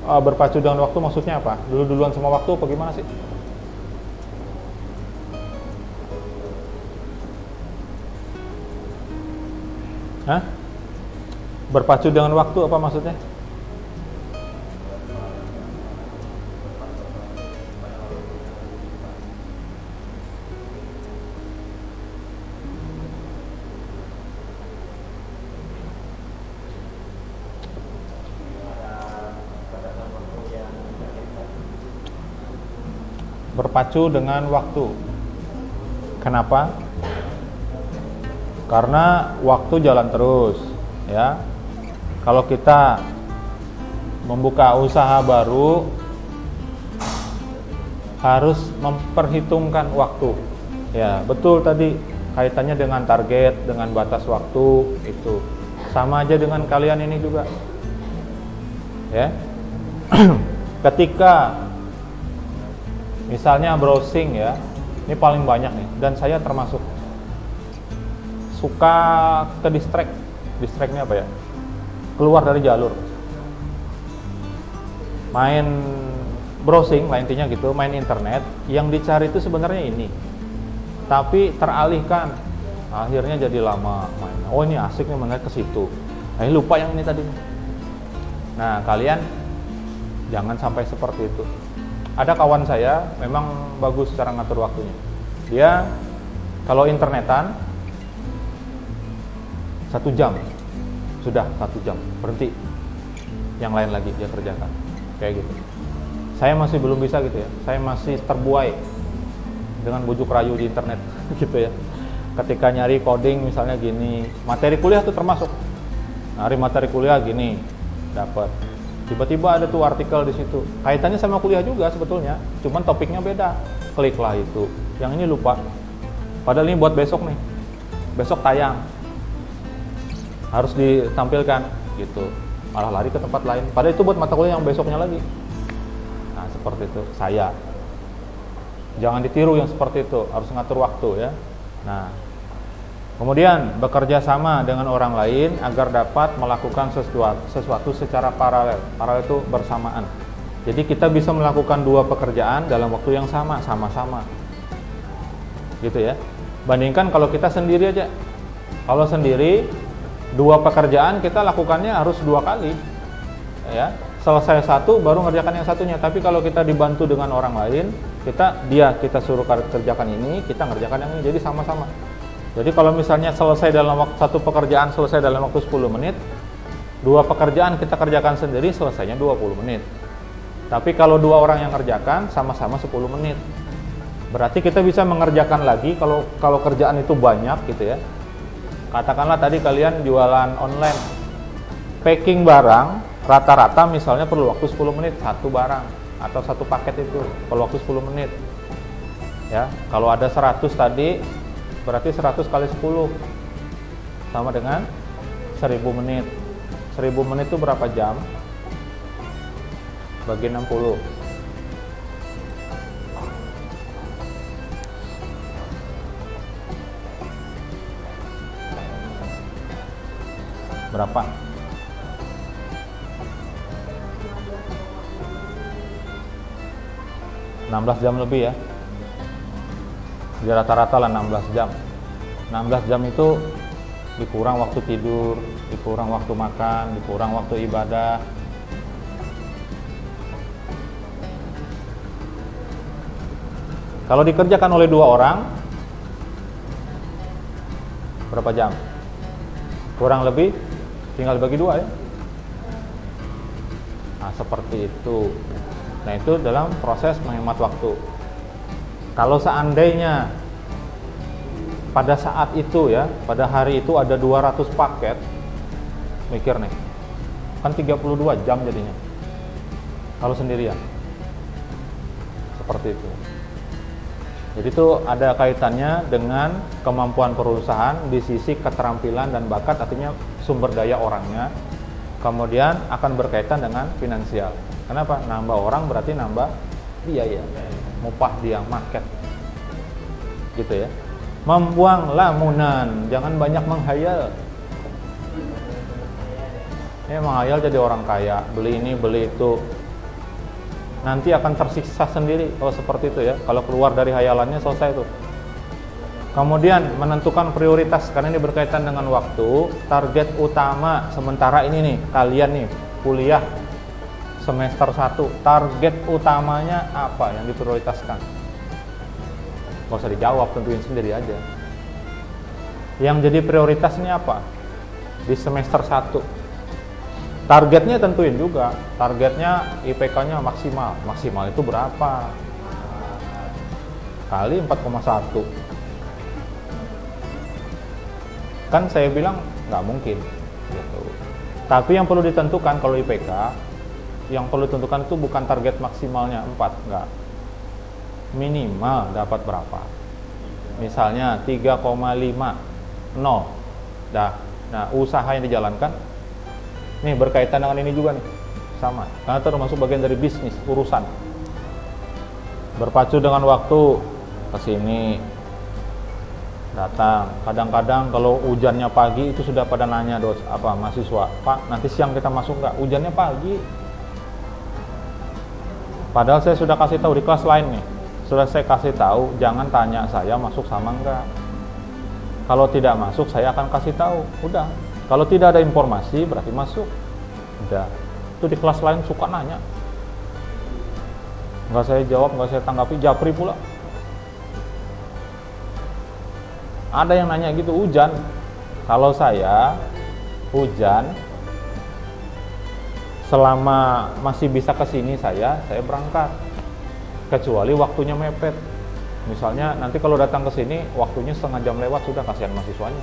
Berpacu dengan waktu maksudnya apa? Dulu-duluan sama waktu apa gimana sih? Hah? Berpacu dengan waktu apa maksudnya? Berpacu dengan waktu. Kenapa? Karena waktu jalan terus, ya. Kalau kita membuka usaha baru harus memperhitungkan waktu. Ya, betul tadi kaitannya dengan target, dengan batas waktu itu. Sama aja dengan kalian ini juga. Ya. Ketika misalnya browsing ya, ini paling banyak nih dan saya termasuk suka ke distract-nya apa ya? Keluar dari jalur. Main browsing lah intinya gitu, main internet, yang dicari itu sebenarnya ini. Tapi teralihkan. Akhirnya jadi lama main. Oh, ini asik nih mengenai ke situ. Lupa yang ini tadi. Nah, kalian jangan sampai seperti itu. Ada kawan saya memang bagus cara ngatur waktunya. Dia kalau internetan 1 jam, sudah 1 jam berhenti, yang lain lagi dia kerjakan, kayak gitu. Saya masih belum bisa gitu ya, saya masih terbuai dengan bujuk rayu di internet gitu ya. Ketika nyari coding misalnya gini, materi kuliah tuh termasuk, nyari materi kuliah gini, dapat. Tiba-tiba ada tuh artikel di situ, kaitannya sama kuliah juga sebetulnya, cuman topiknya beda, kliklah itu, yang ini lupa. Padahal ini buat besok nih, besok tayang, harus ditampilkan gitu, malah lari ke tempat lain. Padahal itu buat mata kuliah yang besoknya lagi. Nah seperti itu saya. Jangan ditiru yang seperti itu, harus ngatur waktu ya. Nah, kemudian bekerja sama dengan orang lain agar dapat melakukan sesuatu secara paralel. Paralel itu bersamaan. Jadi kita bisa melakukan 2 pekerjaan dalam waktu yang sama-sama. Gitu ya. Bandingkan kalau kita sendiri aja. Kalau sendiri 2 pekerjaan kita lakukannya harus 2 kali. Ya. Selesai satu baru ngerjakan yang satunya. Tapi kalau kita dibantu dengan orang lain, kita suruh kerjakan ini, kita ngerjakan yang ini. Jadi sama-sama. Jadi kalau misalnya selesai dalam waktu satu pekerjaan selesai dalam waktu 10 menit, 2 pekerjaan kita kerjakan sendiri selesainya 20 menit. Tapi kalau 2 orang yang kerjakan sama-sama 10 menit. Berarti kita bisa mengerjakan lagi kalau kerjaan itu banyak gitu ya. Katakanlah tadi kalian jualan online, packing barang rata-rata misalnya perlu waktu 10 menit satu barang atau satu paket itu perlu waktu 10 menit. Ya, kalau ada 100 tadi berarti 100 kali 10 sama dengan 1000 menit. 1000 menit itu berapa jam? Bagi 60. Berapa? 16 jam lebih ya. Di rata-rata lah 16 jam. 16 jam itu dikurang waktu tidur, dikurang waktu makan, dikurang waktu ibadah. Kalau dikerjakan oleh 2 orang, berapa jam? Kurang lebih, tinggal bagi 2 ya. Nah, seperti itu. Nah, itu dalam proses menghemat waktu. Kalau seandainya pada saat itu ya, pada hari itu ada 200 paket, mikir nih, kan 32 jam jadinya. Kalau sendirian. Seperti itu. Jadi itu ada kaitannya dengan kemampuan perusahaan di sisi keterampilan dan bakat, artinya sumber daya orangnya. Kemudian akan berkaitan dengan finansial. Kenapa? Nambah orang berarti nambah biaya, mupah dia market. Gitu ya. Membuang lamunan, jangan banyak menghayal. Menghayal jadi orang kaya, beli ini, beli itu. Nanti akan tersiksa sendiri kalau seperti itu ya. Kalau keluar dari hayalannya selesai tuh. Kemudian menentukan prioritas, karena ini berkaitan dengan waktu. Target utama sementara ini nih, kalian nih kuliah semester 1, target utamanya apa yang diprioritaskan? Gak usah dijawab, tentuin sendiri aja. Yang jadi prioritas ini apa? Di semester 1. Targetnya tentuin juga. Targetnya IPK-nya maksimal. Maksimal itu berapa? Kali 4,1. Kan saya bilang nggak mungkin gitu. Tapi yang perlu ditentukan kalau IPK, yang perlu ditentukan itu bukan target maksimalnya 4, enggak. Minimal dapat berapa? Misalnya 3,50. Nah, usaha yang dijalankan nih berkaitan dengan ini juga nih. Sama. Karena termasuk bagian dari bisnis, urusan. Berpacu dengan waktu ke sini datang. Kadang-kadang kalau hujannya pagi itu sudah pada nanya mahasiswa, "Pak, nanti siang kita masuk nggak? Hujannya pagi." Padahal saya sudah kasih tahu di kelas lain nih. Sudah saya kasih tahu, jangan tanya saya masuk sama enggak. Kalau tidak masuk, saya akan kasih tahu. Udah. Kalau tidak ada informasi, berarti masuk. Udah. Itu di kelas lain suka nanya. Nggak saya jawab, nggak saya tanggapi, japri pula. Ada yang nanya gitu, hujan. Kalau saya, hujan, selama masih bisa ke sini saya berangkat. Kecuali waktunya mepet. Misalnya nanti kalau datang ke sini waktunya setengah jam lewat, sudah kasihan mahasiswanya.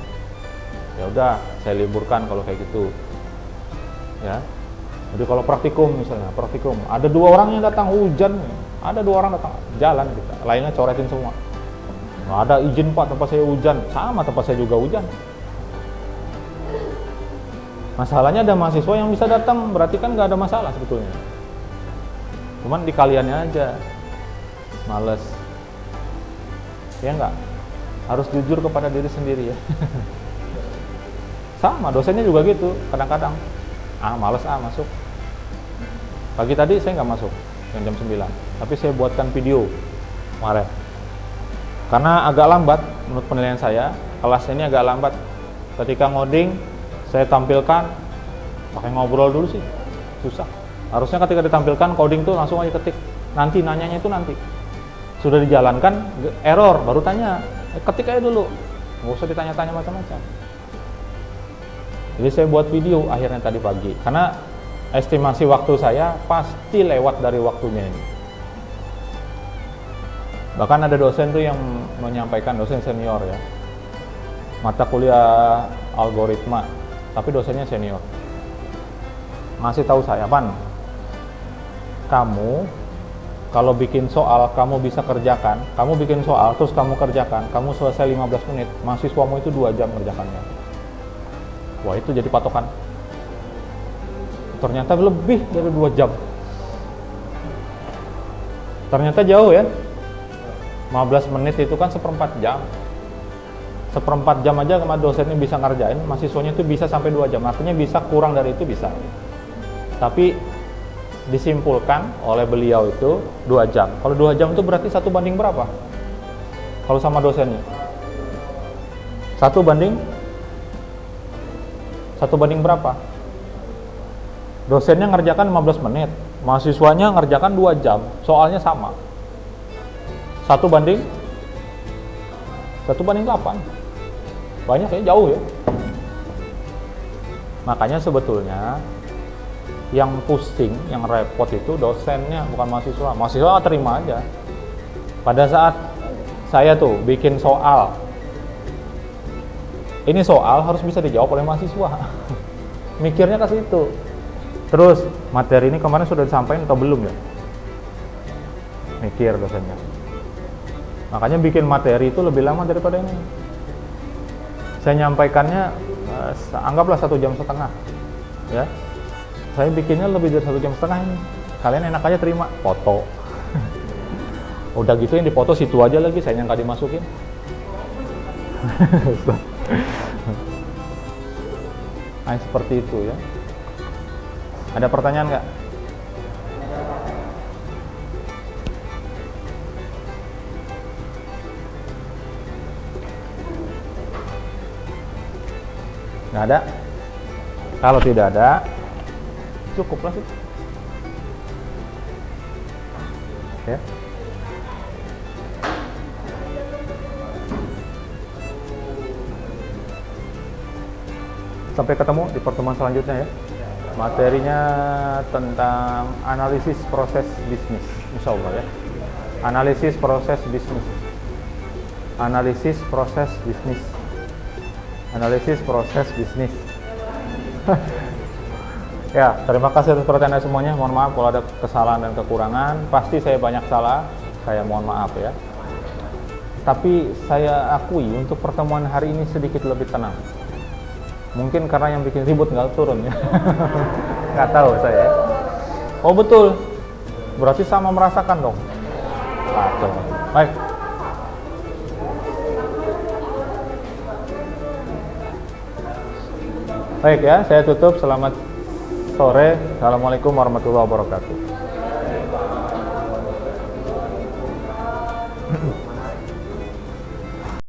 Ya udah, saya liburkan kalau kayak gitu. Ya. Jadi kalau praktikum misalnya, ada 2 orang yang datang hujan, ada 2 orang datang jalan kita, lainnya coretin semua. Nggak ada izin Pak, tempat saya hujan. Sama, tempat saya juga hujan. Masalahnya ada mahasiswa yang bisa datang, berarti kan nggak ada masalah sebetulnya. Cuman di kaliannya aja males. Ya nggak? Harus jujur kepada diri sendiri ya. Sama, dosennya juga gitu. Kadang-kadang, males masuk. Pagi tadi saya nggak masuk, yang jam 9. Tapi saya buatkan video kemarin. Karena agak lambat, menurut penilaian saya, kelas ini agak lambat. Ketika ngoding, saya tampilkan, pakai ngobrol dulu sih, susah. Harusnya ketika ditampilkan, coding tuh langsung aja ketik. Nanti, nanyanya itu nanti. Sudah dijalankan, error, baru tanya. Ketik aja dulu, nggak usah ditanya-tanya macam-macam. Jadi saya buat video akhirnya tadi pagi. Karena estimasi waktu saya pasti lewat dari waktunya ini. Bahkan ada dosen tuh yang menyampaikan, dosen senior ya, mata kuliah algoritma, tapi dosennya senior, ngasih tahu saya, "Pan, kamu kalau bikin soal kamu bisa kerjakan, kamu bikin soal terus kamu kerjakan, kamu selesai 15 menit, mahasiswamu itu 2 jam kerjakannya." Wah, itu jadi patokan. Ternyata lebih dari 2 jam. Ternyata jauh ya. 15 menit itu kan 1/4 jam. 1/4 jam aja sama dosennya bisa ngerjain, mahasiswanya itu bisa sampai 2 jam. Artinya bisa kurang dari itu bisa. Tapi disimpulkan oleh beliau itu 2 jam. Kalau 2 jam itu berarti 1 banding berapa? Kalau sama dosennya? 1 banding berapa? Dosennya ngerjakan 15 menit, mahasiswanya ngerjakan 2 jam, soalnya sama. 1 banding 8. Banyak ya, jauh ya. Makanya sebetulnya yang pusing, yang repot itu dosennya, bukan mahasiswa. Mahasiswa terima aja. Pada saat saya tuh bikin soal, ini soal harus bisa dijawab oleh mahasiswa. Mikirnya ke situ. Terus materi ini kemarin sudah disampaikan atau belum ya? Mikir dosennya. Makanya bikin materi itu lebih lama daripada ini. Saya nyampaikannya anggaplah 1,5 jam, ya. Saya bikinnya lebih dari 1,5 jam ini. Kalian enak aja terima, foto. Udah gitu yang dipoto situ aja lagi, saya yang nggak dimasukin. Nah, seperti itu ya. Ada pertanyaan nggak? Nggak ada? Kalau tidak ada, cukuplah sih. Ya. Sampai ketemu di pertemuan selanjutnya ya. Materinya tentang analisis proses bisnis, insya Allah ya. Analisis proses bisnis. Analisis proses bisnis. Analisis proses bisnis. Ya, terima kasih atas perhatian Anda semuanya. Mohon maaf kalau ada kesalahan dan kekurangan. Pasti saya banyak salah. Saya mohon maaf ya. Tapi saya akui untuk pertemuan hari ini sedikit lebih tenang. Mungkin karena yang bikin ribut nggak turun ya. Nggak tahu saya. Oh betul. Berarti sama merasakan dong. Betul. Baik. Baik ya, saya tutup. Selamat sore. Assalamualaikum warahmatullahi wabarakatuh.